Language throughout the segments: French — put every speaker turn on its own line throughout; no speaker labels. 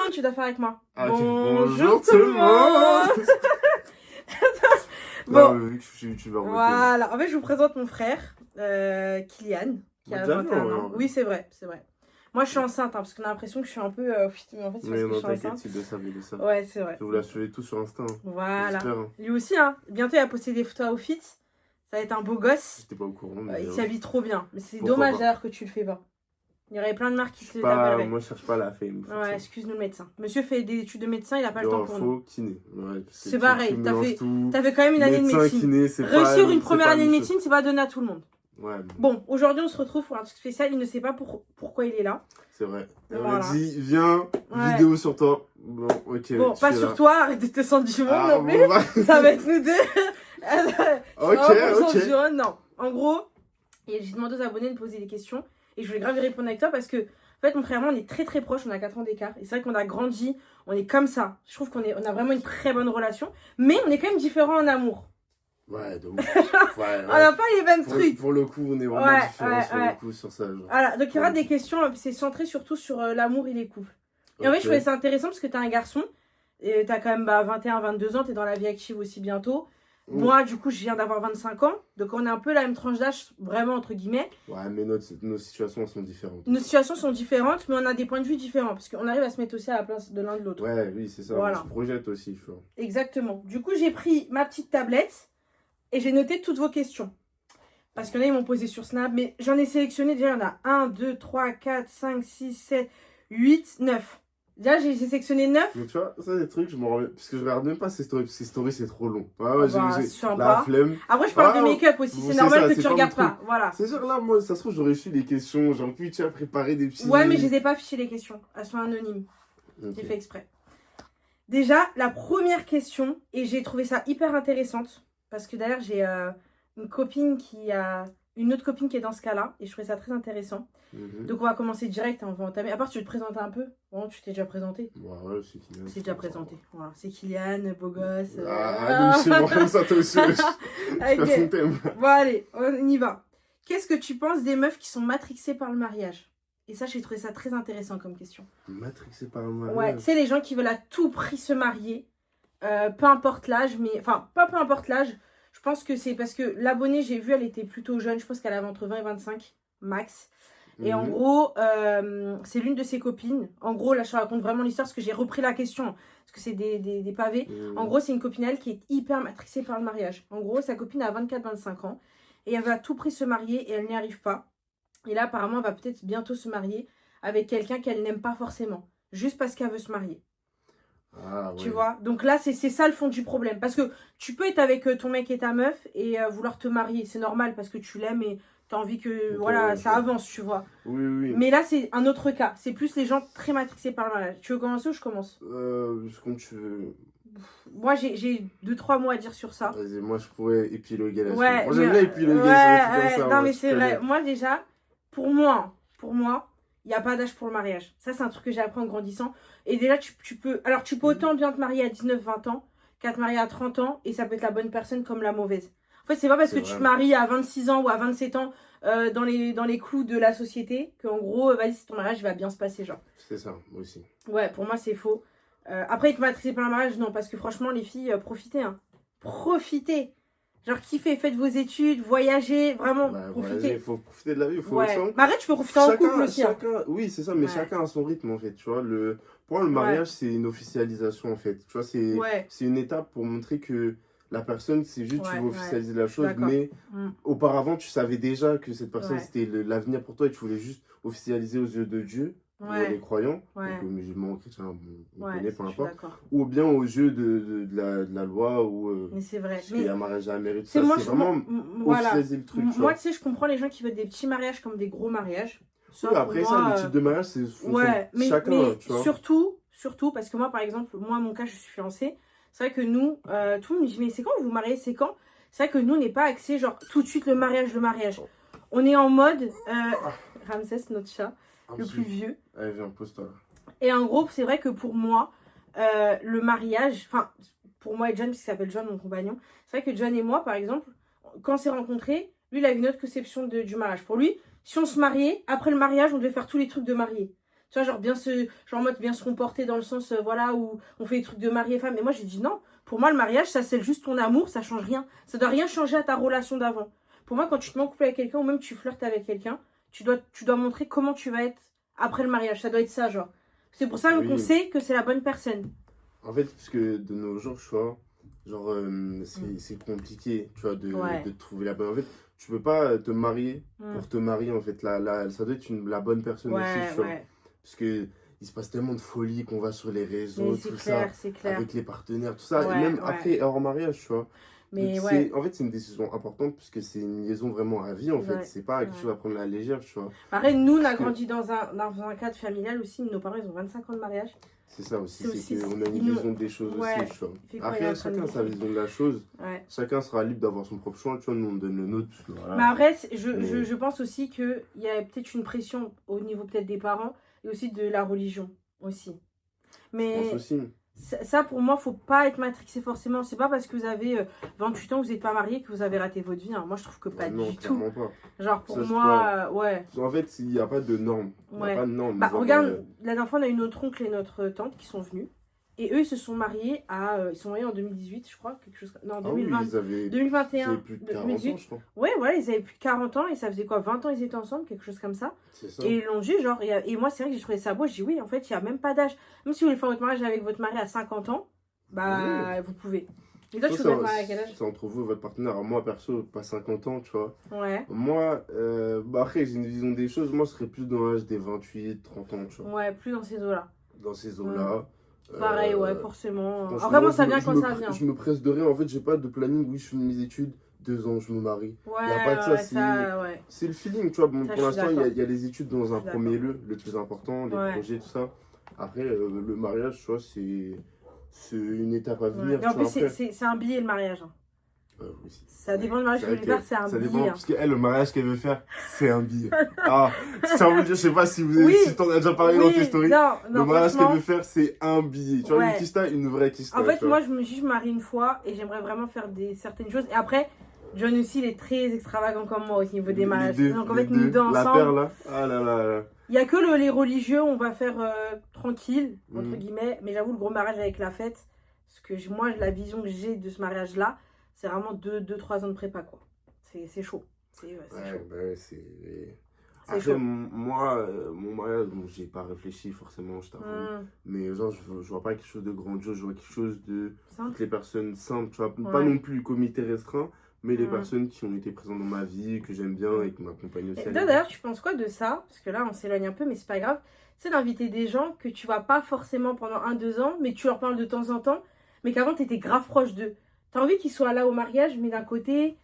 monde, tu dois faire avec moi.
Ah, ok.
Bonjour tout le monde.
Non,
Bon,
mais vu que je suis youtubeur.
voilà. En fait, je vous présente mon frère, Kylian, qui a
Déjà vu,
21
ouais,
ans.
ouais.
Oui, c'est vrai, c'est vrai. Moi, je suis enceinte, hein, parce qu'on a l'impression que je suis un peu... mais en fait, c'est parce
Mais
que
non,
je suis
t'inquiète,
enceinte.
il le savent, il le savent.
Ouais, c'est vrai.
Je vous la suivez tous sur Insta. Hein.
Voilà.
J'espère. Hein.
Lui aussi, hein. Bientôt, il va poster des photos outfit. Ça va être un beau gosse.
J'étais pas au courant. Mais
Il s'habille trop bien. Mais c'est
Pourquoi
dommage
pas.
d'ailleurs que tu le fais pas. Il y aurait plein de marques qui te
pas,
t'appelleraient.
moi, je cherche pas la fame.
Ouais, excuse-nous le médecin. Monsieur fait des études de médecin, il a pas le temps pour nous.
Faux, kiné. Ouais,
C'est pareil,
tout.
t'avais quand même une année de
Médecin,
médecine.
kiné, c'est
Réussir
pas,
une
c'est
première
pas
année de
la même
médecine, c'est pas donné à tout le monde.
chose. Ouais,
Bon, aujourd'hui, on se retrouve pour un truc spécial. Il ne sait pas pourquoi il est là.
c'est vrai. Elle
Voilà.
m'a dit, viens,
Ouais.
vidéo sur toi. Bon, ok.
Bon,
je
pas
suis
sur
là.
toi, arrête de te sentir du monde
Ah,
non plus.
bon, bah.
Ça va être nous deux.
Ok, ok.
Non, en gros, j'ai demandé aux abonnés de poser des questions. Et je voulais grave y répondre avec toi parce que, en fait, mon frère et moi, on est très très proches. On a 4 ans d'écart. Et c'est vrai qu'on a grandi. On est comme ça. Je trouve on a vraiment une très bonne relation. Mais on est quand même différents en amour.
Ouais, de ouf. Ouais,
On n'a pas les mêmes trucs.
Pour le coup, on est vraiment différents sur
ouais.
le coup, sur ça. Genre.
Voilà, donc il y aura
Ouais.
des questions, c'est centré surtout sur l'amour et les couples. Et en fait, je trouvais ça intéressant parce que t'es un garçon, et t'as quand même 21, 22 ans, t'es dans la vie active aussi bientôt. Moi, du coup, je viens d'avoir 25 ans, donc on est un peu la même tranche d'âge, vraiment entre guillemets.
Ouais, mais nos situations sont différentes.
Nos situations sont différentes, mais on a des points de vue différents, parce qu'on arrive à se mettre aussi à la place de l'un de l'autre.
Ouais, oui, c'est ça.
Voilà.
On se projette aussi, tu vois.
Exactement. Du coup, j'ai pris ma petite tablette et j'ai noté toutes vos questions. Parce qu'il y en a, ils m'ont posé sur Snap, mais j'en ai sélectionné déjà, il y en a 1, 2, 3, 4, 5, 6, 7, 8, 9. Déjà, j'ai sélectionné 9.
Mais tu vois, ça, des trucs, je m'en remets. Parce que je regarde même pas ces stories, parce que ces stories, c'est trop long. Ouais, j'ai
sympa.
la flemme.
Après, je parle
Ah,
de make-up aussi,
bon,
c'est
c'est
normal
ça,
que
c'est
tu
pas
regardes
mon
pas.
truc.
Voilà.
C'est genre là, moi, ça se trouve, j'aurais su les questions. J'ai envie, tu as préparé des petits.
Ouais, mais je les ai pas affichées les questions. Elles sont anonymes.
Ok.
J'ai fait exprès. Déjà, la première question, et j'ai trouvé ça hyper intéressante, parce que d'ailleurs, j'ai une copine une autre copine qui est dans ce cas-là, et je trouvais ça très intéressant.
Mhm.
Donc, on va commencer direct, hein, on va entamer. À part, tu veux te présenter un peu? Bon, tu t'es déjà présenté.
Ouais, c'est Kylian.
C'est déjà présenté. Voilà, c'est Kylian, beau gosse.
Ah, donc c'est moi comme ça, toi aussi.
Ok.
Son thème.
Bon, allez, on y va. Qu'est-ce que tu penses des meufs qui sont matrixées par le mariage? Et ça, j'ai trouvé ça très intéressant comme question.
Matrixé par un mariage.
Ouais, tu sais, les gens qui veulent à tout prix se marier, peu importe l'âge, mais... Enfin, pas peu importe l'âge, je pense que c'est parce que l'abonnée, j'ai vu, elle était plutôt jeune, je pense qu'elle avait entre 20 et 25, max. Et en gros, c'est l'une de ses copines. En gros, là, je te raconte vraiment l'histoire parce que j'ai repris la question, parce que c'est des pavés. En gros, c'est une copine, elle, qui est hyper matrixée par le mariage. En gros, sa copine a 24-25 ans, et elle va à tout prix se marier, et elle n'y arrive pas. Et là, apparemment, elle va peut-être bientôt se marier avec quelqu'un qu'elle n'aime pas forcément, juste parce qu'elle veut se marier.
Ah, ouais.
Tu vois? Donc là, c'est ça le fond du problème. Parce que tu peux être avec ton mec et ta meuf et vouloir te marier. C'est normal parce que tu l'aimes et tu as envie que
Donc,
voilà, ça avance, tu vois.
Oui, oui.
Mais là, c'est un autre cas. C'est plus les gens très matrixés par le mariage. Tu veux commencer ou je commence?
Comme tu veux.
Moi, j'ai 2-3 mots à dire sur ça.
Vas-y, moi je pourrais épiloguer là-dessus.
Ouais,
Moi j'aime bien épiloguer
ouais,
sur des trucs comme ça.
non,
moi,
mais
je
c'est vrai.
connais.
Moi, déjà, pour moi, il n'y a pas d'âge pour le mariage. Ça, c'est un truc que j'ai appris en grandissant. Et déjà, tu peux autant bien te marier à 19-20 ans qu'à te marier à 30 ans. Et ça peut être la bonne personne comme la mauvaise. En fait, c'est pas parce que tu te maries à 26 ans ou à 27 ans dans les clous de la société qu'en gros, vas-y, ton mariage va bien se passer, genre.
C'est ça, moi aussi.
Ouais, pour moi, c'est faux. Après, être matrixé par le mariage, non. Parce que franchement, les filles, profitez, hein. Profitez. Genre, kiffez, faites vos études, voyagez, vraiment, profitez.
Il faut profiter de la vie, il faut
ouais. Mais arrête, tu peux profiter en couple aussi.
Oui, c'est ça, mais chacun a son rythme en fait. Tu vois, pour moi, le mariage, c'est une officialisation en fait. Tu vois, c'est une étape pour montrer que la personne, c'est juste, tu veux officialiser la chose, mais auparavant, tu savais déjà que cette personne, c'était l'avenir pour toi et tu voulais juste officialiser aux yeux de Dieu. Pour les croyants, donc musulmans, chrétiens, on connaît, peu importe, ou bien aux yeux de la loi, ou
mais c'est vrai.
il y a un mariage à mérite,
c'est
vraiment officialiser le truc.
Moi, tu sais, je comprends les gens qui veulent des petits mariages comme des gros mariages.
Oui, après ça, le type de mariage, c'est
mais
chacun, tu vois.
Surtout, parce que moi, par exemple, mon cas, je suis fiancée. C'est vrai que nous, tout le monde me dit, mais c'est quand vous vous mariez, c'est quand? C'est vrai que nous, on n'est pas axé, genre, tout de suite le mariage. On est en mode, Ramsès, notre chat, le plus vieux.
Allez, viens, pose-toi.
Et en gros, c'est vrai que pour moi, le mariage, enfin, pour moi et John, puisqu'il s'appelle John, mon compagnon, c'est vrai que John et moi, par exemple, quand on s'est rencontrés, lui, il avait une autre conception du mariage. Pour lui, si on se mariait, après le mariage, on devait faire tous les trucs de marié. Tu vois, genre, genre en mode bien se comporter dans le sens, voilà, où on fait des trucs de mari et femme. Et moi, j'ai dit non. Pour moi, le mariage, ça scelle juste ton amour, ça change rien. Ça doit rien changer à ta relation d'avant. Pour moi, quand tu te mets en couple avec quelqu'un ou même tu flirtes avec quelqu'un, tu dois montrer comment tu vas être après le mariage. Ça doit être ça, genre. C'est pour ça même qu'on sait que c'est la bonne personne.
En fait, parce que de nos jours, tu vois, genre, c'est compliqué, tu vois, de trouver la bonne. En fait, tu peux pas te marier pour te marier, en fait. Ça doit être la bonne personne aussi, tu vois. Parce que il se passe tellement de folie qu'on va sur les réseaux, tout ça, avec les partenaires, tout ça. Et même après, hors mariage, tu vois. Mais en fait, c'est une décision importante puisque c'est une liaison vraiment à vie, en fait. C'est pas quelque chose à prendre à la légère, tu vois.
Pareil, nous, on a grandi dans un cadre familial aussi. Nos parents, ils ont 25 ans de mariage.
C'est ça aussi, c'est qu'on a une vision des choses aussi, tu vois. Après, chacun sa vision de la chose. Chacun sera libre d'avoir son propre choix, tu vois. Nous, on donne le nôtre.
Voilà. Mais après, je pense aussi qu'il y a peut-être une pression au niveau peut-être des parents et aussi de la religion aussi. Mais
je pense aussi.
Ça, pour moi, faut pas être matrixé forcément. C'est pas parce que vous avez 28 ans que vous n'êtes pas marié que vous avez raté votre vie. Hein. Moi, je trouve que pas du tout.
Pas.
Genre, pour moi, ouais.
En fait, il n'y a pas de normes. Il n'y a pas de normes.
Bah, regarde, la dernière fois, on a eu notre oncle et notre tante qui sont venus. Et eux, ils se sont mariés ils sont mariés en 2018, je crois. Quelque chose... Non, 2020.
Oui,
2021.
Ils avaient plus de 40 ans, je crois.
Ouais, voilà, ils avaient plus de 40 ans. Et ça faisait quoi, 20 ans, ils étaient ensemble, quelque chose comme ça.
C'est ça.
Et ils l'ont dit, genre. Et moi, c'est vrai que j'ai trouvé ça beau. Je dis, oui, en fait, il n'y a même pas d'âge. Même si vous voulez faire votre mariage avec votre mari à 50 ans, bah, vous pouvez. Et toi, tu voudrais marier à quel âge?
C'est entre vous et votre partenaire. Alors, moi, perso, pas 50 ans, tu vois.
Ouais.
Moi, après, j'ai une vision des choses. Moi, je serais plus dans l'âge des 28, 30 ans, tu vois.
Ouais, plus dans ces eaux-là.
Dans ces eaux-là.
Pareil, ouais, forcément. Après, moi, ça vient quand ça vient.
Je me presse de rien. En fait, j'ai pas de planning. Oui, je finis mes études. 2 ans, je me marie.
Ouais,
il n'y a pas de ça. C'est le feeling, tu vois. Bon, pour l'instant, il y a les études dans un premier lieu, le plus important, les projets, tout ça. Après, le mariage, tu vois, c'est une étape à venir.
Et en plus, c'est un billet, le mariage.
Oui.
Ça dépend du mariage que tu veux faire, c'est un billet. Ça dépend,
parce qu'elle, le mariage qu'elle veut faire, c'est un billet. Je tiens à vous dire, je sais pas si si t'en as déjà parlé dans tes stories.
Non,
le mariage qu'elle veut faire, c'est un billet. Tu vois, une kista, une vraie kista.
En fait, moi, je me dis, je marie une fois et j'aimerais vraiment faire certaines choses. Et après, John aussi, il est très extravagant comme moi au niveau des mariages. Donc en fait, nous deux ensemble.
La paire là, ah là là.
Il n'y a que les religieux, on va faire tranquille, entre guillemets. Mais j'avoue, le gros mariage avec la fête, parce que moi, la vision que j'ai de ce mariage-là, c'est vraiment 2-3 ans de prépa, quoi. C'est chaud. C'est chaud.
Bah ouais, après, moi, mon mariage, bon, j'ai pas réfléchi forcément, je t'avoue. Mais genre, je vois pas quelque chose de grandiose, je vois quelque chose de toutes les personnes simples, tu vois. Pas non plus le comité restreint, mais les personnes qui ont été présentes dans ma vie, que j'aime bien et qui m'accompagnent aussi.
D'ailleurs, tu penses quoi de ça? Parce que là, on s'éloigne un peu, mais c'est pas grave. C'est d'inviter des gens que tu vois pas forcément pendant 1-2 ans, mais tu leur parles de temps en temps, mais qu'avant, tu étais grave proche d'eux. T'as envie qu'ils soient là au mariage, mais d'un côté,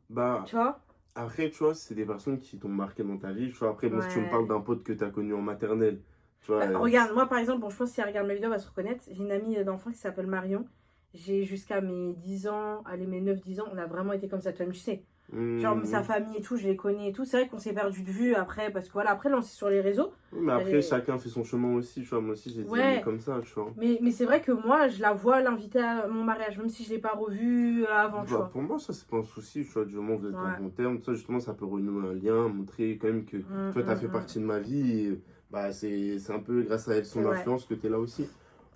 tu vois?
Après, tu vois, c'est des personnes qui t'ont marqué dans ta vie. Tu vois, après, bon, si tu me parles d'un pote que tu as connu en maternelle, tu vois.
Regarde, moi, par exemple, bon, je pense que si elle regarde ma vidéo, elle va se reconnaître. J'ai une amie d'enfance qui s'appelle Marion. J'ai jusqu'à mes 10 ans, allez, mes 9-10 ans, on a vraiment été comme ça. Toi-même, tu sais. Genre, sa famille et tout, je les connais et tout. C'est vrai qu'on s'est perdu de vue après, parce que voilà, après, là, on s'est sur les réseaux.
Oui, mais après, chacun fait son chemin aussi, tu vois. Moi aussi, j'ai des amis comme ça, tu vois.
Mais c'est vrai que moi, je la vois l'inviter à mon mariage, même si je ne l'ai pas revue avant, tu vois.
Pour moi, ça, c'est pas un souci, tu vois. Du moment où vous êtes en bon terme, ça, justement, ça peut renouer un lien, montrer quand même que, tu vois, tu as fait partie de ma vie. Et, bah, c'est un peu grâce à elle, son influence, que tu es là aussi.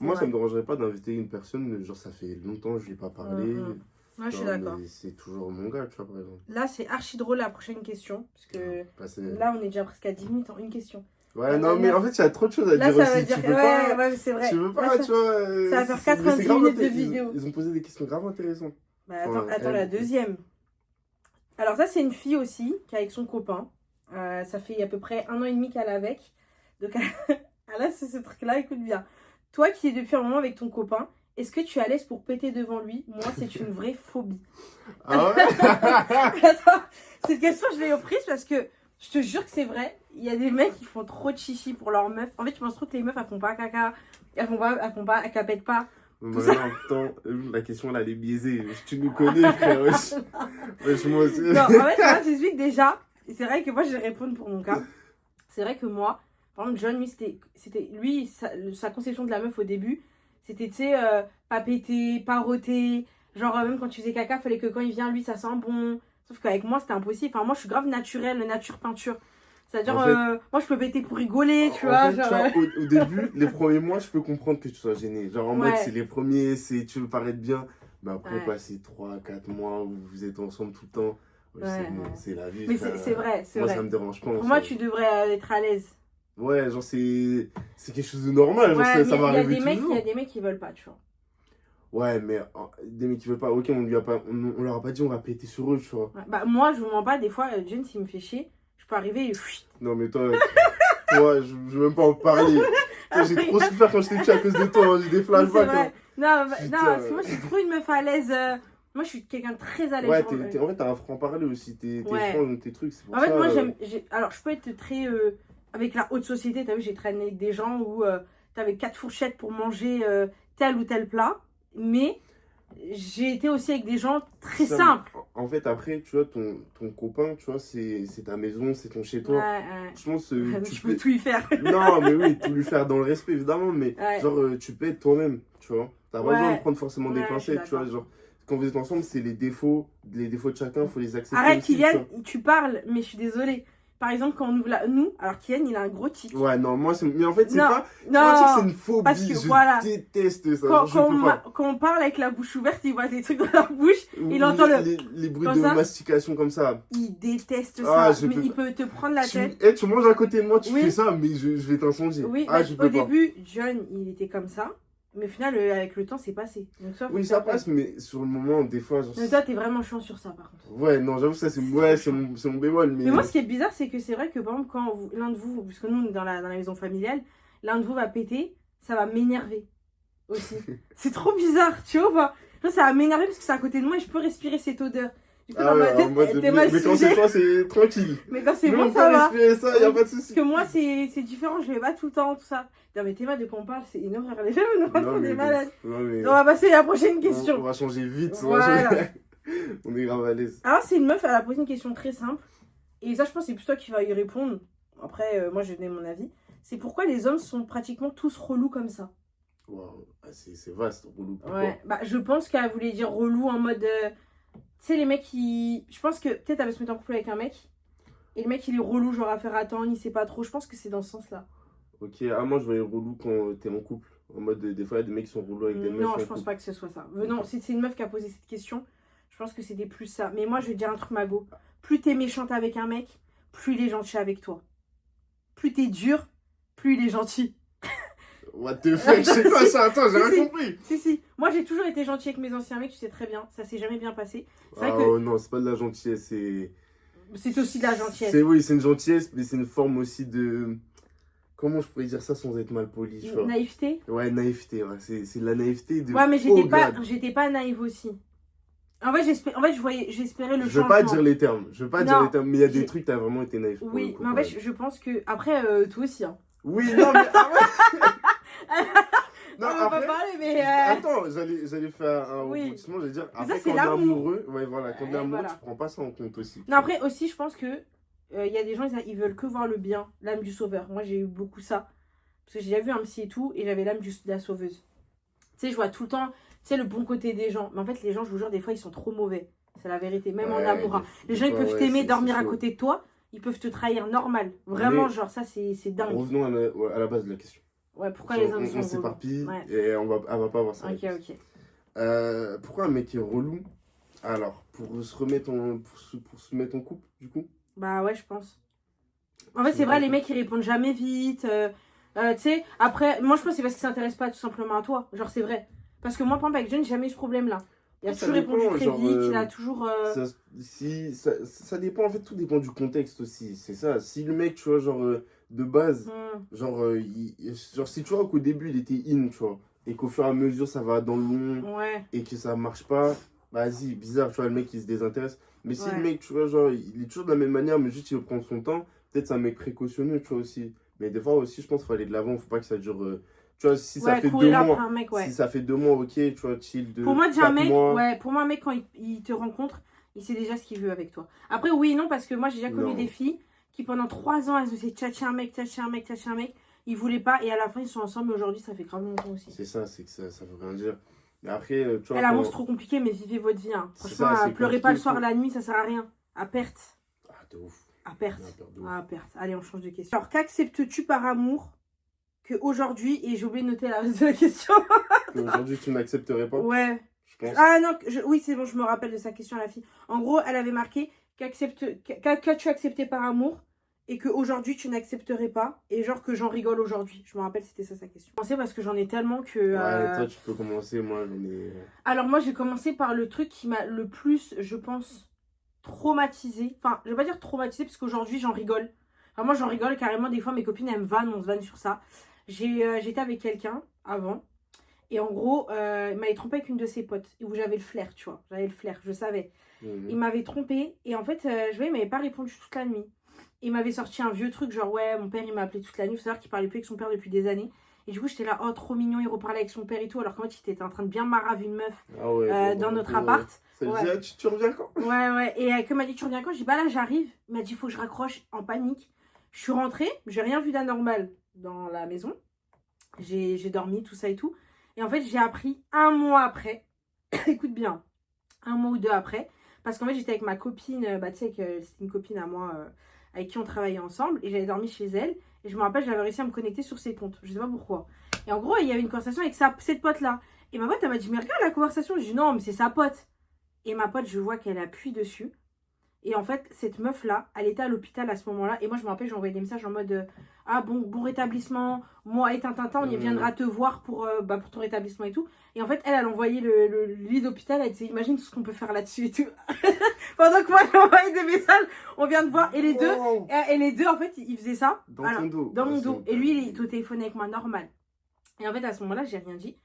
Moi, ça me dérangerait pas d'inviter une personne, genre, ça fait longtemps que je lui ai pas parlé.
Moi, je suis d'accord.
C'est toujours mon gars, tu vois, par exemple.
Là, c'est archi drôle la prochaine question. Parce que là, on est déjà presque à 10 minutes en une question.
Ouais, non, mais en fait, il y a trop de choses à dire aussi.
Ça veut dire... Ouais, c'est vrai.
Tu veux pas, tu vois.
Ça va faire 90 minutes de vidéo.
Ils ont posé des questions grave intéressantes.
Bah, attends, la deuxième. Alors, ça, c'est une fille aussi qui est avec son copain. Ça fait à peu près 1 an et demi qu'elle est avec. Donc, là, c'est ce truc-là, écoute bien. Toi qui es depuis un moment avec ton copain, est-ce que tu es à l'aise pour péter devant lui? Moi, c'est une vraie phobie.
Ah ouais?
Attends, cette question, je l'ai prise parce que je te jure que c'est vrai. Il y a des mecs qui font trop de chichi pour leurs meufs. En fait, je pense trop que les meufs, elles font pas caca. Elles capètent pas.
Attends, la question, là, elle est biaisée. Tu nous connais, frère. Moi aussi.
Non, en fait, moi, j'explique déjà. C'est vrai que moi, je vais répondre pour mon cas. C'est vrai que moi, par exemple, John, lui, sa conception de la meuf au début, c'était, tu sais, pas péter, pas rôter. Genre, même quand tu faisais caca, fallait que quand il vient, lui, ça sent bon. Sauf qu'avec moi, c'était impossible. Enfin, moi, je suis grave naturelle, nature peinture. C'est-à-dire, moi, je peux péter pour rigoler, tu vois.
Fait, genre... tu vois au début, les premiers mois, je peux comprendre que tu sois gêné. Genre, en mode, c'est les premiers, tu veux paraître bien. Mais après, passer 3-4 mois où vous êtes ensemble tout le temps, c'est la vie.
Mais c'est vrai, c'est vrai.
Moi, ça me dérange pas.
Pour moi, tu devrais être à l'aise.
Ouais, genre, c'est quelque chose de normal. Genre, ça va arriver toujours.
Il y a des mecs qui veulent pas, tu vois.
Ouais, mais des mecs qui veulent pas, ok, on leur a pas dit on va péter sur eux, tu vois.
Ouais, bah, moi, je vous mens pas, des fois, Jen, s'il me fait chier, je peux arriver et.
Non, mais toi, je veux même pas en parler. J'ai trop souffert quand j'étais petit à cause de toi, j'ai des flashbacks. Hein.
Non, parce que moi, je suis trop une meuf à l'aise. Moi, je suis quelqu'un de très à l'aise.
Ouais, en fait, t'as un franc-parler aussi, t'es franc dans tes trucs.
En fait, moi, alors, je peux être très. Avec la haute société, t'as vu, j'ai traîné avec des gens où t'avais 4 fourchettes pour manger tel ou tel plat. Mais j'ai été aussi avec des gens très simples.
En fait, après, tu vois, ton copain, tu vois, c'est ta maison, c'est ton chez-toi.
Ouais.
Je pense
tu peux tout y faire.
Non, mais oui, tout lui faire dans le respect, évidemment. Mais genre, tu peux être toi-même, tu vois. T'as pas besoin de prendre forcément des pincettes, tu vois. Genre, quand vous êtes ensemble, c'est les défauts de chacun, il faut les accepter.
Arrête, Kylian, tu parles, mais je suis désolée. Par exemple, quand on ouvre nous, alors Kylian, il a un gros tic.
Ouais, non, moi, mais en fait, c'est pas. Non, c'est une phobie.
Parce que,
je déteste ça.
Quand on parle avec la bouche ouverte, il voit des trucs dans la bouche. Il entend
les bruits de mastication comme ça.
Il déteste ça. Mais il peut te prendre la tête.
Tu manges à côté de moi, tu fais ça, mais je vais t'incendier.
Oui, au début, John, il était comme ça. Mais au final, avec le temps, c'est passé. Donc,
oui, ça passe, mais sur le moment, des fois... Genre...
Mais toi, t'es vraiment chiant sur ça, par contre.
Ouais, non, j'avoue, ça, c'est mon bémol.
Mais moi, ce qui est bizarre, c'est que c'est vrai que, par exemple, quand l'un de vous, parce que nous, dans la maison familiale, l'un de vous va péter, ça va m'énerver aussi. C'est trop bizarre, tu vois. Ça va m'énerver parce que c'est à côté de moi et je peux respirer cette odeur. Du coup, dans ma tête,
mais quand c'est toi, c'est tranquille.
Mais quand c'est moi, ça va.
Respirer ça, y a pas de souci.
Parce que moi, c'est différent, je vais pas tout le temps, tout ça. Non, mais Théma, de quoi on parle, c'est une horreur. Les gens nous rendent des malades. On va passer à la prochaine question.
On va changer vite.
Voilà.
On est grave à l'aise.
Alors, c'est une meuf, elle a posé une question très simple. Et ça, je pense que c'est plus toi qui vas y répondre. Après, moi, je vais donner mon avis. C'est pourquoi les hommes sont pratiquement tous relous comme ça.
Waouh, c'est vaste, relou.
Ouais, bah, je pense qu'elle voulait dire relou en mode. Tu sais, les mecs qui. Je pense que peut-être elle va se mettre en couple avec un mec. Et le mec, il est relou, genre à faire attendre, il sait pas trop. Je pense que c'est dans ce sens-là.
Ok, moi je voyais relou quand t'es en couple. En mode, des fois, il y a des mecs qui sont relous avec des meufs.
Non, je pense pas que ce soit ça. Non, c'est une meuf qui a posé cette question. Je pense que c'était plus ça. Mais moi, je vais te dire un truc, Mago. Plus t'es méchante avec un mec, plus il est gentil avec toi. Plus t'es dur, plus il est gentil.
What the fuck, je sais pas ça, attends, j'ai rien compris.
Si. Moi, j'ai toujours été gentille avec mes anciens mecs, tu sais très bien. Ça s'est jamais bien passé.
Oh non, c'est pas de la gentillesse,
c'est aussi de la gentillesse.
Oui, c'est une gentillesse, mais c'est une forme aussi de... Comment je pourrais dire ça sans être mal poli, tu vois.
Naïveté.
Ouais, naïveté, ouais. C'est de la naïveté de...
Ouais, mais j'étais pas naïve aussi. En fait, j'espérais le changement.
Je veux pas dire les termes, mais il y a des trucs, t'as vraiment été naïf.
Oui, mais en fait, je pense que... Après, toi aussi, hein.
Oui, non, mais...
Non, on va pas parler, mais...
Attends, j'allais faire un rebondissement, j'allais dire... Après, quand on est amoureux, ouais, voilà, quand on est amoureux, tu prends pas ça en compte aussi.
Non, après, aussi, je pense que... Il y a des gens, ils veulent que voir le bien, l'âme du sauveur. Moi, j'ai eu beaucoup ça. Parce que j'ai déjà vu un psy et tout, et j'avais l'âme de la sauveuse. Tu sais, je vois tout le temps, tu sais, le bon côté des gens. Mais en fait, les gens, je vous jure, des fois, ils sont trop mauvais. C'est la vérité, même en amour. Hein. Les gens, ils peuvent t'aimer, dormir à côté de toi. Ils peuvent te trahir normal. Vraiment, genre, ça, c'est dingue.
Revenons à la base de la question.
Ouais, pourquoi les hommes sont relous.
On s'éparpille et elle va pas avoir ça.
Ok.
Pourquoi un mec est relou? Alors, pour se mettre en couple, du coup?
Bah ouais, je pense. En fait, c'est vrai, les mecs, ils répondent jamais vite. Tu sais, après, moi, je pense que c'est parce qu'ils s'intéressent pas tout simplement à toi. Genre, c'est vrai. Parce que moi, par exemple, avec John, j'ai jamais eu ce problème-là. Il a toujours répondu très vite, il a toujours...
Ça dépend, en fait, tout dépend du contexte aussi, c'est ça. Si le mec, tu vois, genre, de base, genre, si tu vois qu'au début, il était in, tu vois, et qu'au fur et à mesure, ça va dans le long, et que ça marche pas, vas-y, bizarre, tu vois, le mec, il se désintéresse. Mais si le mec, tu vois, genre, il est toujours de la même manière, mais juste, il veut prendre son temps, peut-être c'est un mec précautionneux, tu vois, aussi. Mais des fois, aussi, je pense qu'il faut aller de l'avant, faut pas que ça dure... Tu vois, si ça fait 2 mois, si ça fait 2 mois, ok, tu vois, chill de.
Pour moi, déjà, pour moi, un mec, quand il te rencontre, il sait déjà ce qu'il veut avec toi. Après, oui, non, parce que moi, j'ai déjà connu des filles qui, pendant 3 ans, elles essaient de tchatcher un mec, ils voulaient pas, et à la fin, ils sont ensemble, mais aujourd'hui, ça fait grave longtemps aussi.
C'est ça, c'est que ça veut rien dire. Mais après, tu vois.
L'amour, c'est trop compliqué, mais vivez votre vie. Hein. Franchement, pleurez pas le soir, la nuit, ça sert à rien. À perte.
Ah, de ouf.
À perte. À perte. Allez, on change de question. Alors, qu'acceptes-tu par amour qu'aujourd'hui, et j'ai oublié de noter la reste de la question.
Aujourd'hui, tu n'accepterais pas?
Ouais.
Je pense.
Ah non, oui, c'est bon, je me rappelle de sa question à la fille. En gros, elle avait marqué qu'as-tu accepté par amour et qu'aujourd'hui, tu n'accepterais pas. Et genre que j'en rigole aujourd'hui. Je me rappelle, c'était ça sa question. Je pensais parce que j'en ai tellement que...
Ouais, toi, tu peux commencer. Moi, j'en ai...
Alors, moi, j'ai commencé par le truc qui m'a le plus, je pense, traumatisée. Enfin, je vais pas dire traumatisée parce qu'aujourd'hui, j'en rigole. Enfin, moi, j'en rigole carrément. Des fois, mes copines, elles me vannent, on se vanne sur ça. J'étais avec quelqu'un avant. Et en gros, il m'avait trompé avec une de ses potes. Où j'avais le flair, tu vois. J'avais le flair, je savais. Il m'avait trompé. Et en fait, je voyais, il m'avait pas répondu toute la nuit. Il m'avait sorti un vieux truc, genre, ouais, mon père, il m'a appelé toute la nuit. Il faut savoir qu'il parlait plus avec son père depuis des années. Et du coup, j'étais là, oh, trop mignon, il reparlait avec son père et tout. Alors qu'en fait, il était en train de bien marave une meuf dans notre appart.
Ça lui dit, tu reviens quand?
Ouais. Et quand il m'a dit, tu reviens quand? J'ai dit, bah là, j'arrive. Il m'a dit, il faut que je raccroche en panique. Je suis rentrée, j'ai rien vu d'anormal dans la maison. J'ai dormi, tout ça et tout. Et en fait, j'ai appris un mois après, écoute bien, un mois ou deux après, parce qu'en fait, j'étais avec ma copine, bah tu sais que c'était une copine à moi avec qui on travaillait ensemble, et j'avais dormi chez elle, et je me rappelle, j'avais réussi à me connecter sur ses comptes, je sais pas pourquoi. Et en gros, il y avait une conversation avec cette pote-là. Et ma pote, elle m'a dit, mais regarde la conversation. Je dis, non, mais c'est sa pote. Et ma pote, je vois qu'elle appuie dessus. Et en fait, cette meuf-là, elle était à l'hôpital à ce moment-là. Et moi, je me rappelle, j'ai envoyé des messages en mode ah bon rétablissement. Moi et Tintin, on y viendra te voir pour ton rétablissement et tout. Et en fait, elle envoyé le lit d'hôpital. Elle disait, imagine tout ce qu'on peut faire là-dessus et tout. Pendant que moi, j'ai envoyé des messages, on vient de voir. Et les deux, en fait, ils faisaient ça.
Dans ton dos.
Dans mon dos. Et lui, il est au téléphone avec moi, normal. Et en fait, à ce moment-là, j'ai rien dit.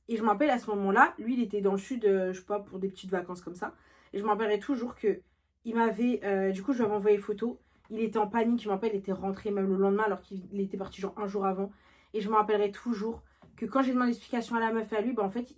Et je me rappelle, à ce moment-là, lui, il était dans le sud, je sais pas, pour des petites vacances comme ça. Et je me rappellerai toujours que il m'avait, du coup, je lui avais envoyé photo. Il était en panique, je me rappelle, il était rentré même le lendemain alors qu'il était parti genre un jour avant. Et je me rappellerai toujours que quand j'ai demandé l'explication à la meuf et à lui, bah en fait,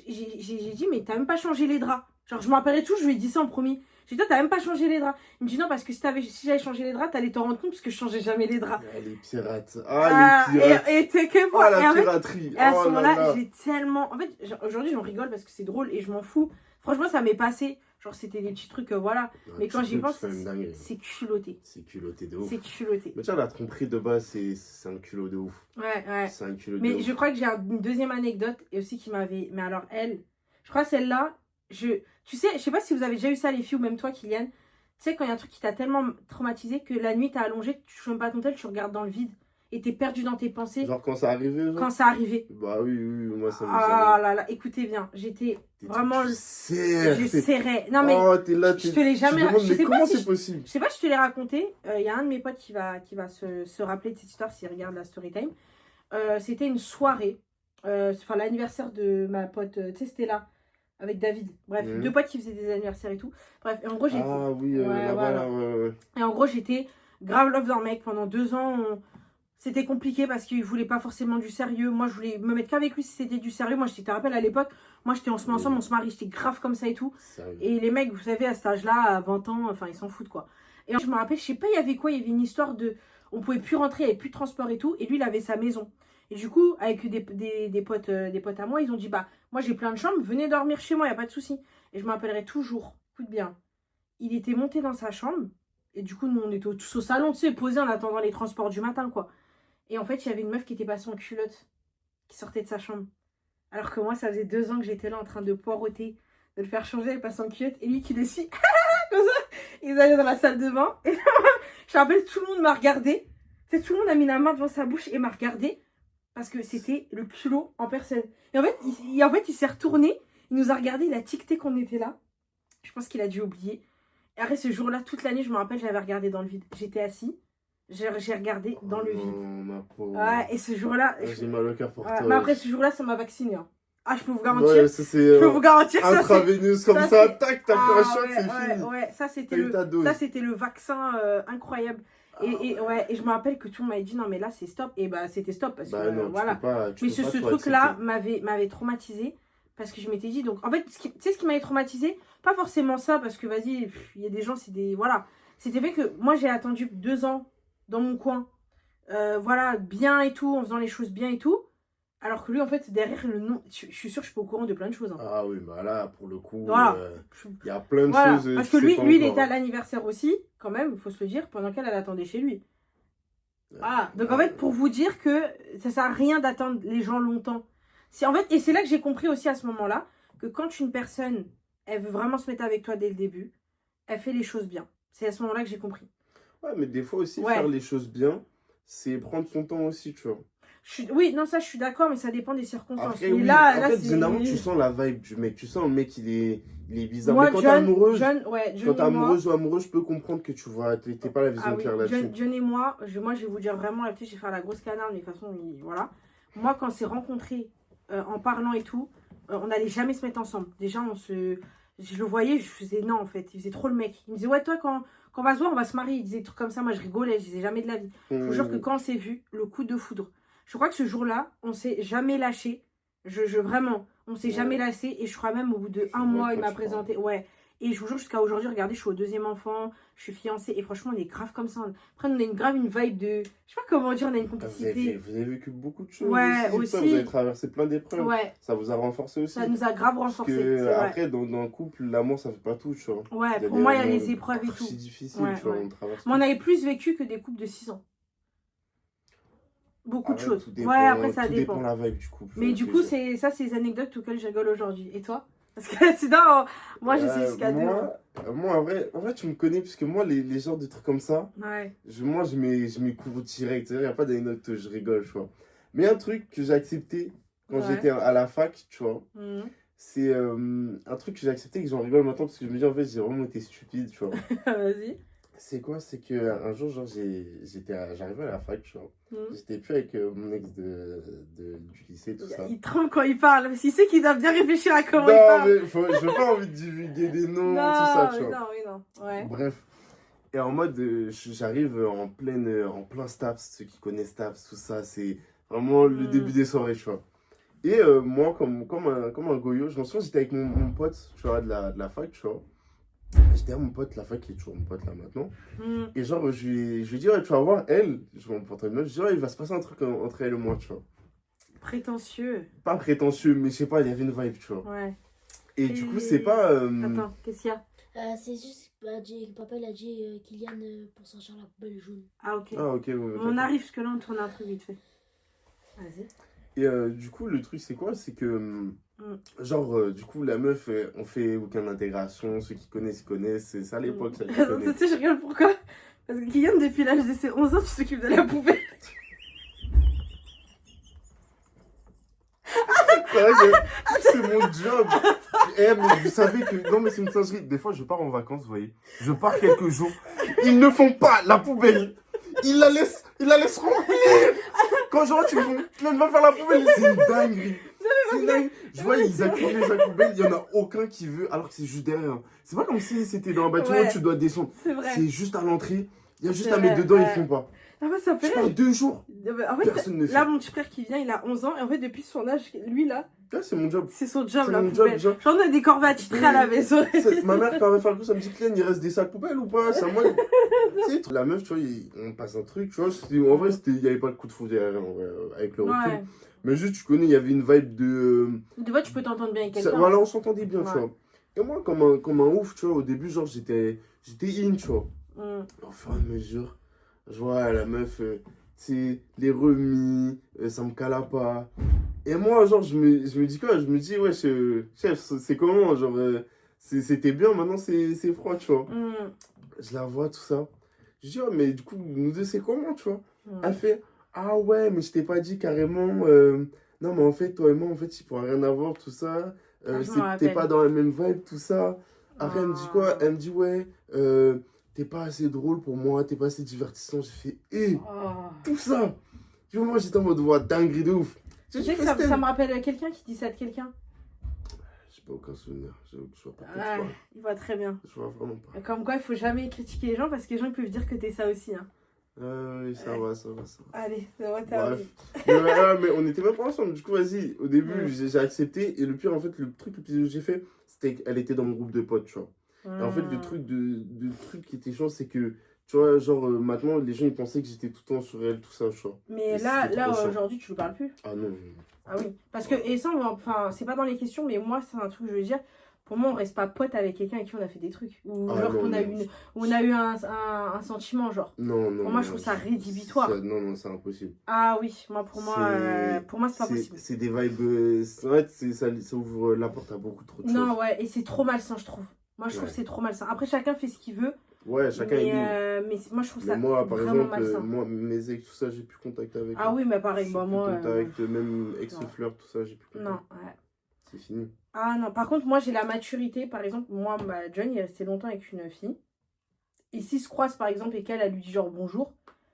j'ai dit, mais t'as même pas changé les draps. Genre, je me rappellerai toujours, je lui ai dit ça en premier. J'ai dit, toi, t'as même pas changé les draps. Il me dit, non, parce que si j'avais changé les draps, t'allais t'en rendre compte parce que je changeais jamais les draps.
Ah, les pirates. Ah, les pirates.
Et t'es que moi.
La piraterie.
Et à ce moment-là, j'ai tellement. En fait, aujourd'hui, j'en rigole parce que c'est drôle et je m'en fous. Franchement, ça m'est passé. Genre, c'était des petits trucs, voilà. Ouais, mais quand j'y pense, c'est culotté.
C'est culotté de ouf.
C'est culotté.
Mais tiens, la tromperie de base, c'est un culot de ouf.
Ouais.
C'est un culot de
ouf.
Mais
je crois que j'ai une deuxième anecdote et aussi qui m'avait. Mais alors, elle, je crois celle-là, tu sais, je sais pas si vous avez déjà eu ça, les filles, ou même toi, Kylian. Tu sais, quand il y a un truc qui t'a tellement traumatisé que la nuit, t'as allongé, tu ne pas ton tel, tu regardes dans le vide. Et t'es perdu dans tes pensées.
Genre quand ça arrivait genre?
Quand ça arrivait.
Bah oui, moi ça me
Ah là là, écoutez bien, j'étais vraiment... Je serrais. Non mais,
t'es là,
je te l'ai jamais...
Mais comment c'est possible?
Je sais pas si je te l'ai raconté. Il y a un de mes potes qui va se rappeler de cette histoire s'il regarde la story time. C'était une soirée, enfin l'anniversaire de ma pote, tu sais, c'était là, avec David. Bref, deux potes qui faisaient des anniversaires et tout. Bref, et en gros j'étais...
Ah oui, là-bas, ouais.
Et en gros j'étais grave love d'un mec pendant 2 ans. C'était compliqué parce qu'il voulait pas forcément du sérieux. Moi, je voulais me mettre qu'avec lui si c'était du sérieux. Moi, je te rappelle à l'époque, moi, j'étais on se met ensemble, on se marie, j'étais grave comme ça et tout. Sérieux. Et les mecs, vous savez, à cet âge-là, à 20 ans, enfin, ils s'en foutent, quoi. Et je me rappelle, je sais pas, il y avait quoi? Il y avait une histoire de... On pouvait plus rentrer, il n'y avait plus de transport et tout. Et lui, il avait sa maison. Et du coup, avec des potes à moi, ils ont dit, bah, moi, j'ai plein de chambres, venez dormir chez moi, il n'y a pas de souci. Et je me rappellerai toujours, écoute bien, il était monté dans sa chambre. Et du coup, nous, on était tous au salon, tu sais, posés en attendant les transports du matin, quoi. Et en fait, il y avait une meuf qui était passée en culotte, qui sortait de sa chambre. Alors que moi, ça faisait 2 ans que j'étais là en train de poireauter, de le faire changer, elle passe en culotte. Et lui qui décide, comme ça, ils allaient dans la salle de bain. Et je me rappelle, tout le monde m'a regardé. Tout le monde a mis la main devant sa bouche et m'a regardé. Parce que c'était le culot en personne. Et en fait, il s'est retourné, il nous a regardé, il a ticté qu'on était là. Je pense qu'il a dû oublier. Et après, ce jour-là, toute la nuit, je me rappelle, j'avais regardé dans le vide. J'étais assis. J'ai regardé dans le vide.
Ma pauvre.
Ouais, et ce jour-là...
J'ai mal au cœur pour toi.
Mais après, ce jour-là, ça m'a vacciné. Hein. Ah, je peux vous garantir.
Ouais,
je peux vous garantir ça.
Intraveineuse comme ça, tac, t'as fait un shot, c'est fini.
Ouais, ça, c'était le vaccin incroyable. Et je me rappelle que tout le monde m'avait dit, non, mais là, c'est stop. Et bah, c'était stop. Parce que,
non,
voilà.
Mais
ce truc-là m'avait traumatisé. Parce que je m'étais dit, donc, en fait, tu sais ce qui m'avait traumatisé? Pas forcément ça, parce que, vas-y, il y a des gens, c'est des... Voilà. C'était fait que moi, j'ai attendu 2 ans dans mon coin. Voilà, bien et tout, en faisant les choses bien et tout. Alors que lui, en fait, derrière le nom, je suis sûre que je suis pas au courant de plein de choses. Hein.
Ah oui, bah là, pour le coup,
voilà.
Il y a plein de choses.
Parce que lui, il était à l'anniversaire aussi, quand même, il faut se le dire, pendant qu'elle attendait chez lui. Voilà. Donc en fait, pour vous dire que ça sert à rien d'attendre les gens longtemps. En fait, et c'est là que j'ai compris aussi à ce moment-là, que quand une personne, elle veut vraiment se mettre avec toi dès le début, elle fait les choses bien. C'est à ce moment-là que j'ai compris.
Ouais, mais des fois aussi, faire les choses bien, c'est prendre son temps aussi, tu vois.
Oui, non, ça, je suis d'accord, mais ça dépend des circonstances.
Après,
mais
oui,
là,
en fait, généralement, tu sens la vibe du mec. Tu sens le mec, il est bizarre.
Moi,
mais quand t'es amoureuse,
quand t'es
amoureuse ou amoureux, je peux comprendre que tu vois, t'es pas la vision claire là-dessus.
John et moi, je vais vous dire vraiment, là, je vais faire la grosse canarde, mais de toute façon, voilà. Moi, quand on s'est rencontrés, en parlant et tout, on n'allait jamais se mettre ensemble. Déjà, je le voyais, je faisais non, en fait. Il faisait trop le mec. Il me disait, ouais, toi, quand on va se voir, on va se marier. Il disait des trucs comme ça. Moi, je rigolais, je disais jamais de la vie. Je vous jure que quand on s'est vu, le coup de foudre. Je crois que ce jour-là, on s'est jamais lâché. Vraiment, on s'est jamais lâché. Et je crois même au bout de 1 mois, il m'a présenté. Ouais. Et je vous jure, jusqu'à aujourd'hui, regardez, je suis au 2e enfant, je suis fiancée. Et franchement, on est grave comme ça. Après, on a une vibe de. Je sais pas comment dire, on a une complicité.
Vous avez vécu beaucoup de choses.
Ouais,
aussi. Vous avez traversé plein d'épreuves.
Ouais.
Ça vous a renforcé aussi.
Ça nous a grave renforcé.
Parce que après, dans un couple, l'amour, ça fait pas tout, tu vois.
Ouais, pour moi, il y a les épreuves et tout.
C'est difficile, tu vois.
Mais on avait plus vécu que des couples de 6 ans. Beaucoup de choses.
Dépend,
après, ça dépend.
Tout dépend la vibe du couple.
Mais du coup, c'est les anecdotes auxquelles je rigole aujourd'hui. Et toi? Parce que sinon, moi, je sais jusqu'à 2 ans.
Moi, en vrai, tu me connais, puisque moi, les genres de trucs comme ça, je m'y couvre direct. Il n'y a pas d'anecdote, je rigole, tu vois. Mais un truc que j'ai accepté quand j'étais à la fac, tu vois, c'est un truc que j'ai accepté et que j'en rigole maintenant, parce que je me dis, en fait, j'ai vraiment été stupide, tu vois.
Vas-y.
C'est quoi? C'est qu'un jour, genre, j'arrivais à la fac, tu vois. J'étais plus avec mon ex du lycée, tout ça.
Il tremble quand il parle, parce qu'il sait qu'il doit bien réfléchir à comment il parle.
Non, mais je veux pas envie de divulguer des noms, tout ça, tu vois.
Non. Ouais.
Bref. Et en mode, j'arrive en plein Staps, ceux qui connaissent Staps, tout ça, c'est vraiment le début des soirées, tu vois. Et moi, comme un goyo, je me souviens, j'étais avec mon pote, tu vois, de la fac, tu vois. J'étais à mon pote, la fac, qui est toujours mon pote là maintenant. Et genre, je lui ai dit, ouais, tu vas voir, elle, je vais m'entendre une meuf, je lui ai dit, ouais, il va se passer un truc entre elle et moi, tu vois.
Prétentieux.
Pas prétentieux, mais je sais pas, il y avait une vibe, tu vois.
Ouais.
Et du coup, c'est pas.
Attends, qu'est-ce qu'il y a?
C'est juste, papa il a dit Kylian pour sortir la poubelle jaune.
Ah, ok.
Ouais,
on arrive, parce que là, on tourne un truc vite fait. Vas-y.
Et du coup, le truc, c'est quoi? C'est que, genre, du coup, la meuf, on fait aucune intégration. Ceux qui connaissent, c'est ça à l'époque.
Tu sais, je regarde pourquoi. Parce que Kylian, depuis l'âge de ses 11 ans, tu t'occupes de la poubelle.
C'est vrai que c'est mon job. Mais vous savez que. Non, mais c'est une singerie. Des fois, je pars en vacances, vous voyez. Je pars quelques jours. Ils ne font pas la poubelle. Ils la laissent remplir. Quand je vois, tu ne vas faire la poubelle. C'est une dinguerie. Je vois, ils accumulent les poubelles. Il n'y en a aucun qui veut, alors que c'est juste derrière. C'est pas comme si c'était dans un bâtiment où tu dois descendre. C'est juste à l'entrée. Il y a juste à mettre dedans, ils font pas.
Ah bah ça fait.
Je parle 2 jours.
En fait,
personne ne fait.
Là, mon petit frère qui vient, il a 11 ans. Et en fait, depuis son âge, lui là.
Là, c'est mon job.
C'est son job, la
mon
poubelle.
job.
Genre, on a des corvées attitrées à la maison.
Ma mère, quand elle va faire le coup, ça me dit, Clène, il reste des sacs poubelles ou pas? C'est à moi. La meuf, tu vois, on passe un truc, tu vois. En vrai, il n'y avait pas de coup de foudre derrière, en vrai, avec le recul. Mais juste, tu connais, il y avait une vibe de.
Des fois, tu peux t'entendre bien avec quelqu'un.
Voilà, on s'entendait bien, tu vois. Et moi, comme un ouf, tu vois, au début, genre, j'étais in, tu vois. Au fur et à mesure, je vois la meuf, tu sais, les remis, ça me cala pas. Et moi, genre, je me dis quoi? Je me dis, ouais, chef, c'est comment? Genre, c'était bien, maintenant c'est froid, tu vois. Je la vois, tout ça. Je dis, oh, mais du coup, nous deux, c'est comment, tu vois? Elle fait, ah ouais, mais je t'ai pas dit carrément. Non, mais en fait, toi et moi, en fait, il pourra rien avoir, tout ça. T'es pas dans la même vibe, tout ça. Après, elle me dit quoi? Elle me dit, ouais, t'es pas assez drôle pour moi, t'es pas assez divertissant. J'ai fait, tout ça. Tu vois, moi, j'étais en mode, ouais, dinguerie de ouf.
Tu sais que ça me rappelle quelqu'un qui dit ça de quelqu'un?
J'ai pas aucun souvenir. Je vois pas.
Il voit très bien.
Je vois vraiment pas.
Comme quoi, il faut jamais critiquer les gens parce que les gens ils peuvent dire que t'es ça aussi. Hein.
Oui, ça va.
Allez, ça va, t'as
mais on était même pas ensemble. Du coup, vas-y. Au début, j'ai accepté. Et le pire, en fait, le truc le plus que j'ai fait, c'était qu'elle était dans mon groupe de potes, tu vois. Et en fait, le truc qui était chiant, c'est que Tu vois, genre, maintenant, les gens, ils pensaient que j'étais tout le temps sur elle, tout ça, tu vois.
Mais là aujourd'hui, tu lui parles plus.
Ah non.
Ah oui. Parce que, et ça, enfin, c'est pas dans les questions, mais moi, c'est un truc que je veux dire. Pour moi, on reste pas pote avec quelqu'un avec qui on a fait des trucs. Ou genre qu'on a eu on a eu un sentiment, genre.
Non.
Pour moi, je trouve ça rédhibitoire.
Non, c'est impossible.
Ah oui, pour moi, c'est pas possible.
C'est des vibes. En fait, ça ouvre la porte à beaucoup trop de choses.
Non, ouais, et c'est trop malsain, je trouve. Moi, je trouve que c'est trop malsain. Après, chacun fait ce qu'il veut.
Ouais, chacun est libre.
Mais moi, je trouve ça
moi, par
vraiment
exemple,
malsain.
moi, mes ex, tout ça, j'ai plus contact avec.
Ah oui, mais pareil, moi.
Contact, même ex-fleur, tout ça, j'ai plus contact.
Non, ouais.
C'est fini.
Ah non, par contre, moi, j'ai la maturité. Par exemple, moi, John, il est resté longtemps avec une fille. Et s'il se croise, par exemple, et qu'elle lui dit genre bonjour,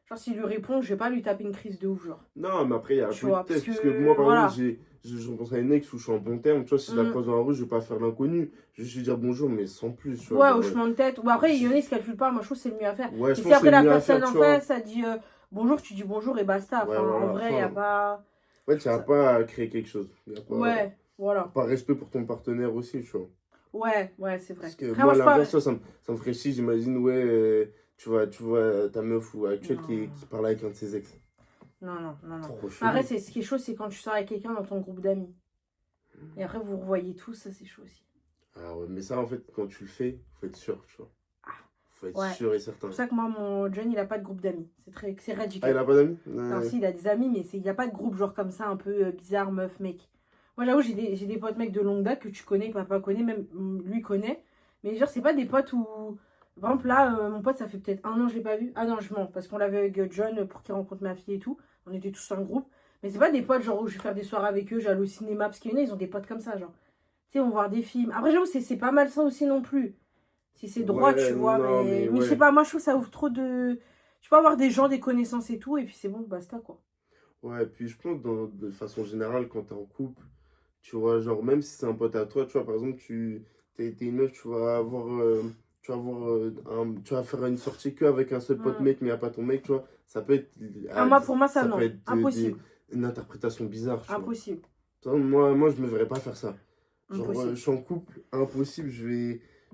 genre s'il lui répond, je vais pas lui taper une crise de ouf, genre.
Non, mais après, il y a un peu de test. Parce que moi,
voilà.
par exemple, je pense à une ex où je suis en bon terme. Tu vois, si je la croise dans la rue, je vais pas faire l'inconnu. Je vais juste lui dire bonjour, mais sans plus. Tu vois,
ouais, hochement de tête. Ou après, il y en a qui se calculent pas. Moi, je trouve que c'est le mieux à faire.
Ouais,
et si après la personne en face, ça dit bonjour, tu dis bonjour et basta. Enfin, en vrai, il n'y a pas.
Ouais, tu n'as pas à créer quelque chose.
Ouais, voilà.
Par respect pour ton partenaire aussi, tu vois.
Ouais, c'est vrai.
Parce que après, moi, l'inverse, ça me ferait chier, j'imagine, ouais, tu vois ta meuf ou actuelle qui parle avec un de ses ex.
Non.
Trop chaud.
Arrête, ce qui est chaud, c'est quand tu sors avec quelqu'un dans ton groupe d'amis. Et après, vous revoyez tous, ça, c'est chaud aussi.
Ah ouais, mais ça, en fait, quand tu le fais, faut être sûr, tu vois. Faut être sûr et certain.
C'est pour ça que moi, mon John, il a pas de groupe d'amis. C'est radical.
Ah, il a pas d'amis?
Non, si, il a des amis, mais il n'y a pas de groupe genre comme ça, un peu bizarre, meuf, mec. Moi, j'avoue, j'ai des potes mecs de longue date que tu connais, que papa connaît, même lui connaît. Mais genre, c'est pas des potes où... Par exemple, là, mon pote, ça fait peut-être 1 an que je l'ai pas vu. Ah non, je mens, parce qu'on l'avait avec John pour qu'il rencontre ma fille et tout. On était tous en groupe. Mais c'est pas des potes genre où je vais faire des soirées avec eux, j'allais au cinéma, parce qu'il y en a, ils ont des potes comme ça, genre. Tu sais, on va voir des films. Après, j'avoue, c'est pas mal ça aussi non plus. Si c'est droit, tu vois.
Non,
mais je sais pas, moi, je trouve que ça ouvre trop de... Tu peux avoir des gens, des connaissances et tout, et puis c'est bon, basta, quoi.
Ouais, et puis je pense que de façon générale, quand t'es en couple, tu vois, genre, même si c'est un pote à toi, tu vois, par exemple, t'es une meuf, tu vas faire une sortie qu'avec un seul pote mec, mais il n'y a pas ton mec, tu vois, ça peut être...
pour moi, ça non,
peut être
impossible.
Une interprétation bizarre, tu
impossible.
vois. Moi, je me verrais pas faire ça. Genre, je suis en couple, impossible,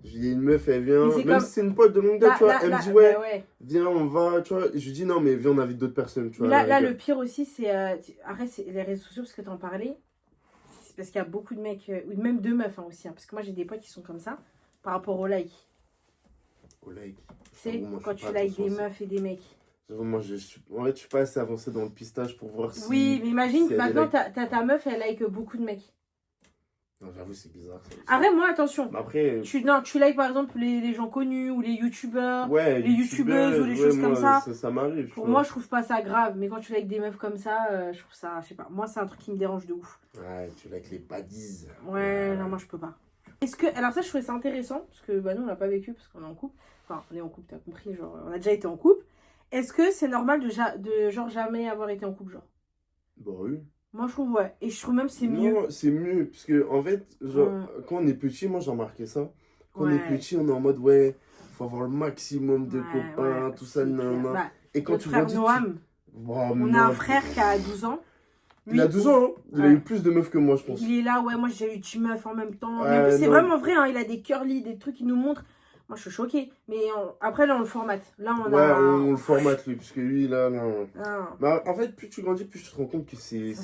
il y a une meuf, elle vient, même si c'est une pote de longue date, tu vois, elle me dit ouais, viens, on va, tu vois, je lui dis non, mais viens, on invite d'autres personnes, tu vois.
Là, le pire aussi, c'est, arrête, c'est les réseaux sociaux, parce que t'en parlais, c'est parce qu'il y a beaucoup de mecs, ou même de meufs aussi, hein, parce que moi j'ai des potes qui sont comme ça, par rapport au like.
Au like.
Tu sais, quand tu likes des meufs et des mecs.
En fait, je suis pas assez avancé dans le pistage pour voir si...
Oui, mais imagine, maintenant, t'as ta meuf, elle like beaucoup de mecs.
Non, j'avoue, c'est bizarre.
Arrête, moi, attention.
Après...
Tu likes par exemple les gens connus ou les youtubeurs, les youtubeuses ou les choses comme ça.
Ça m'arrive.
Pour moi, je trouve pas ça grave. Mais quand tu likes des meufs comme ça, je trouve ça, je sais pas. Moi, c'est un truc qui me dérange de ouf.
Ouais, tu likes les baddies.
Ouais, non, moi, je peux pas. Alors, ça, je trouvais ça intéressant. Parce que nous, on l'a pas vécu parce qu'on est en couple. Enfin, on est en couple, t'as compris. Genre, on a déjà été en couple. Est-ce que c'est normal de genre jamais avoir été en couple, genre?
Bah oui.
Moi, je trouve, ouais. Et je trouve même c'est mieux.
Non, c'est mieux. Parce que, en fait, genre, quand on est petit, moi, j'ai remarqué ça. Quand on est petit, on est en mode, ouais, faut avoir le maximum de copains, tout ça, nan.
Bah,
et quand
notre frère Noam, on a un frère qui a 12 ans.
Lui, il a 12 ans, hein. Il a eu plus de meufs que moi, je pense.
Il est là, ouais, moi, j'ai eu 10 meufs en même temps. C'est vraiment vrai, hein, il a des curly, des trucs qui nous montrent. Moi, je suis choquée. Mais après, là, on le formate. Là,
on le formate, lui, parce que lui, là, non. Bah, en fait, plus tu grandis, plus tu te rends compte que c'est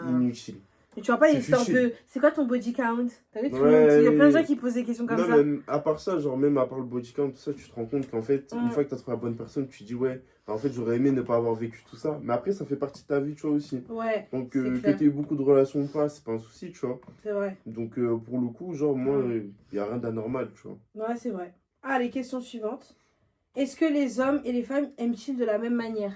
inutile.
Mais tu vois pas les histoires de... C'est quoi ton body count? T'as vu, il y a plein de gens qui posent des questions comme ça.
Même, à part ça, genre même à part le body count, tout ça, tu te rends compte qu'en fait, une fois que t'as trouvé la bonne personne, tu te dis ouais, en fait, j'aurais aimé ne pas avoir vécu tout ça. Mais après, ça fait partie de ta vie, tu vois, aussi.
Ouais.
Donc, que t'aies eu beaucoup de relations ou pas, c'est pas un souci, tu vois.
C'est vrai.
Donc, pour le coup, genre, moi, il y a rien d'anormal, tu vois.
Ouais, c'est vrai. Ah, les questions suivantes. Est-ce que les hommes et les femmes aiment-ils de la même manière?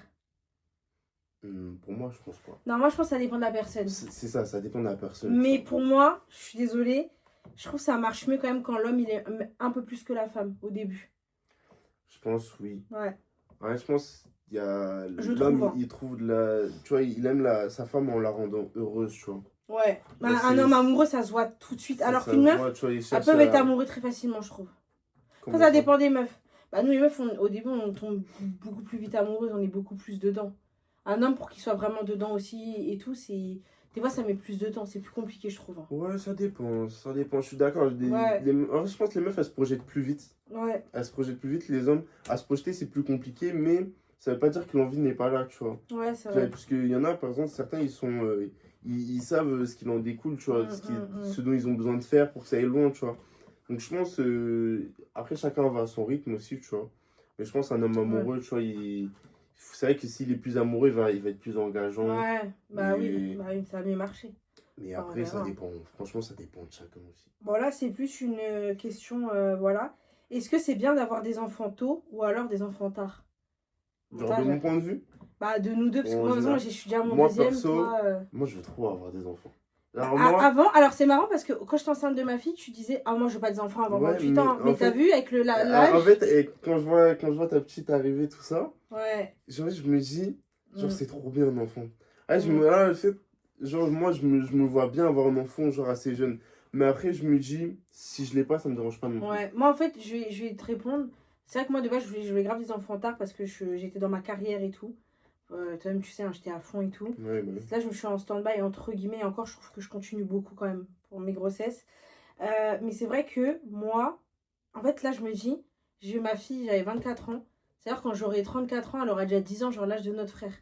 Pour moi, je pense pas.
Non, moi, je pense que ça dépend de la personne.
C'est ça dépend de la personne.
Mais pour moi, je suis désolée, je trouve que ça marche mieux quand même quand l'homme, il est un peu plus que la femme, au début.
Je pense, oui.
Ouais.
Ouais, je pense il y a... L'homme, il trouve de la... Tu vois, il aime sa femme en la rendant heureuse, tu vois.
Ouais. Bah, un homme amoureux, ça se voit tout de suite. Alors qu'une meuf, elles peuvent être amoureuses très facilement, je trouve. Après, ça dépend des meufs. Bah, nous, les meufs, au début, on tombe beaucoup plus vite amoureuses, on est beaucoup plus dedans. Un homme, pour qu'il soit vraiment dedans aussi et tout, Des fois, ça met plus de temps. C'est plus compliqué, je trouve. Hein.
Ouais, ça dépend. Je suis d'accord. En vrai, je pense que les meufs, elles se projettent plus vite.
Ouais.
Elles se projettent plus vite. Les hommes, à se projeter, c'est plus compliqué, mais ça veut pas dire que l'envie n'est pas là, tu vois.
Ouais, c'est vrai.
Parce qu'il y en a, par exemple, certains, ils savent ce qu'il en découle, tu vois, ce dont ils ont besoin de faire pour que ça aille loin, tu vois. Donc, je pense, après, chacun va à son rythme aussi, tu vois. Mais je pense qu'un homme amoureux, tu vois, c'est vrai que s'il est plus amoureux, il va être plus engageant.
Ouais, oui, ça va mieux marcher.
Mais après, ça dépend. Franchement, ça dépend de chacun aussi.
Bon, là, c'est plus une question, voilà. Est-ce que c'est bien d'avoir des enfants tôt ou alors des enfants tard?
Genre, de mon point de vue?
Bah, de nous deux, parce que moi, je suis déjà à mon deuxième.
Perso, moi, je veux trop avoir des enfants.
Alors c'est marrant parce que quand j'étais enceinte de ma fille, tu disais moi je veux pas des enfants avant 28 ans. Mais t'as vu avec l'âge.
En fait, quand je vois ta petite arriver, tout ça,
ouais.
Genre, je me dis, c'est trop bien un enfant. Moi, je me vois bien avoir un enfant, genre assez jeune. Mais après, je me dis, si je l'ai pas, ça me dérange pas non plus.
Ouais, moi en fait, je vais te répondre. C'est vrai que moi de base, je voulais grave des enfants tard parce que j'étais dans ma carrière et tout. Toi-même, tu sais, hein, j'étais à fond et tout.
Ouais.
Là, je me suis en stand-by, entre guillemets, et encore, je trouve que je continue beaucoup quand même pour mes grossesses. Mais c'est vrai que moi, en fait, là, je me dis, j'ai eu ma fille, j'avais 24 ans. C'est-à-dire, quand j'aurai 34 ans, elle aura déjà 10 ans, genre l'âge de notre frère.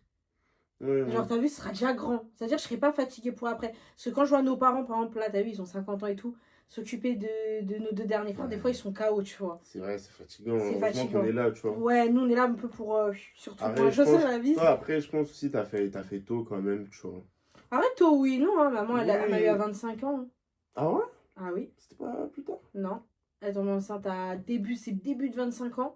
Genre, t'as vu, ce sera déjà grand. C'est-à-dire, je serai pas fatiguée pour après. Parce que quand je vois nos parents, par exemple, là, t'as vu, ils ont 50 ans et tout, s'occuper de nos deux derniers frères, des fois, ils sont KO, tu vois.
C'est vrai, c'est fatigant. Heureusement qu'on est là, tu vois.
Ouais, nous, on est là un peu pour, surtout
après,
pour la chose à la vie.
Après, je pense aussi, t'as fait tôt quand même, tu vois.
Arrête, tôt, oui, non, hein, maman, elle m'a eu à 25 ans. Hein.
Ah ouais?
Ah oui.
C'était pas plus tard?
Non. Elle tombe enceinte à début de 25 ans.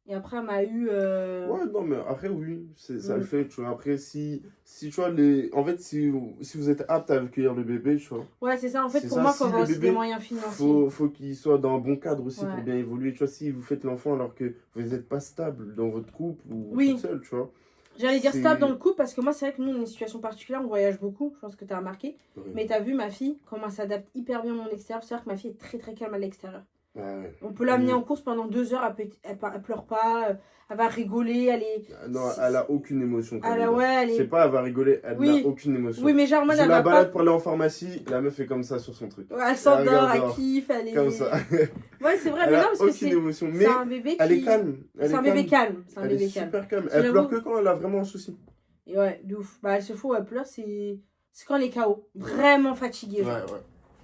Et après, elle m'a eu...
Ouais, non, mais après, oui, ça le fait, tu vois. Après, si tu vois, en fait, si vous êtes apte à accueillir le bébé, tu vois.
Ouais, c'est ça. En fait, pour moi, il faut avoir aussi des moyens financiers.
Faut qu'il soit dans un bon cadre aussi pour bien évoluer. Tu vois, si vous faites l'enfant alors que vous n'êtes pas stable dans votre couple ou toute seule, tu vois.
J'allais dire stable dans le couple parce que moi, c'est vrai que nous, on a une situation particulière, on voyage beaucoup. Je pense que tu as remarqué. Oui. Mais tu as vu ma fille, comment elle s'adapte hyper bien au monde extérieur. C'est-à-dire que ma fille est très, très calme à l'extérieur. Ouais. On peut l'amener en course pendant 2 heures, elle pleure pas, elle va rigoler, elle est...
Non, elle a aucune émotion.
C'est
pas elle va rigoler, elle n'a aucune émotion.
Oui, mais genre, moi,
je la balade pour aller en pharmacie, la meuf est comme ça sur son truc.
Ouais, elle s'endort, elle kiffe, elle est...
Comme ça.
Ouais, c'est vrai,
elle
mais non, parce que
c'est émotion, mais
un bébé qui...
elle est calme.
C'est un bébé calme.
Elle est super calme. Elle pleure que quand elle a vraiment un souci.
Et ouais, de ouf. Bah, elle se fout, elle pleure, c'est quand elle est KO. Vraiment fatiguée. Genre. Ouais.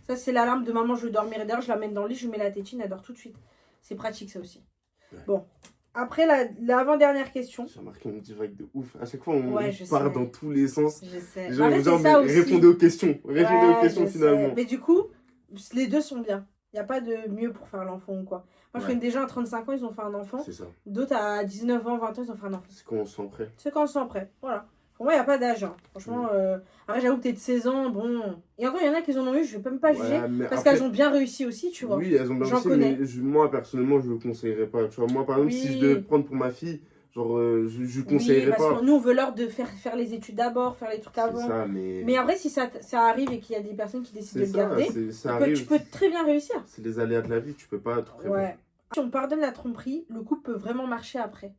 Ça, c'est l'alarme de maman, je veux dormir. Et d'ailleurs, je la mets dans le lit, je mets la tétine, elle dort tout de suite. C'est pratique, ça aussi. Ouais. Bon. Après, l'avant-dernière question.
J'ai remarqué, on divague de ouf. À chaque fois, on part dans tous les sens.
Je sais.
Répondez aux questions. Répondez aux questions, finalement.
Mais du coup, les deux sont bien. Il n'y a pas de mieux pour faire l'enfant ou quoi. Moi, je connais des gens à 35 ans, ils ont fait un enfant.
C'est ça.
D'autres à 19 ans, 20 ans, ils ont fait un enfant.
C'est quand on se sent prêt.
C'est quand on se sent prêt. Voilà. Pour moi, il n'y a pas d'âge. Hein. Franchement, après, j'avoue que t'es de 16 ans, bon. Et encore, il y en a qui en ont eu, je ne vais même pas juger. Parce qu'elles ont bien réussi aussi, tu vois.
Oui, elles ont bien réussi, mais moi, personnellement, je ne le conseillerais pas. Tu vois, moi, par exemple, si je devais prendre pour ma fille, genre, je ne conseillerais pas.
Parce que nous, on veut l'ordre de faire les études d'abord, faire les trucs avant.
Ça,
mais après, si ça arrive et qu'il y a des personnes qui décident de le garder, tu peux très bien réussir.
C'est les aléas de la vie, tu peux pas tout prévoir. Ouais.
Si on pardonne la tromperie, le couple peut vraiment marcher après.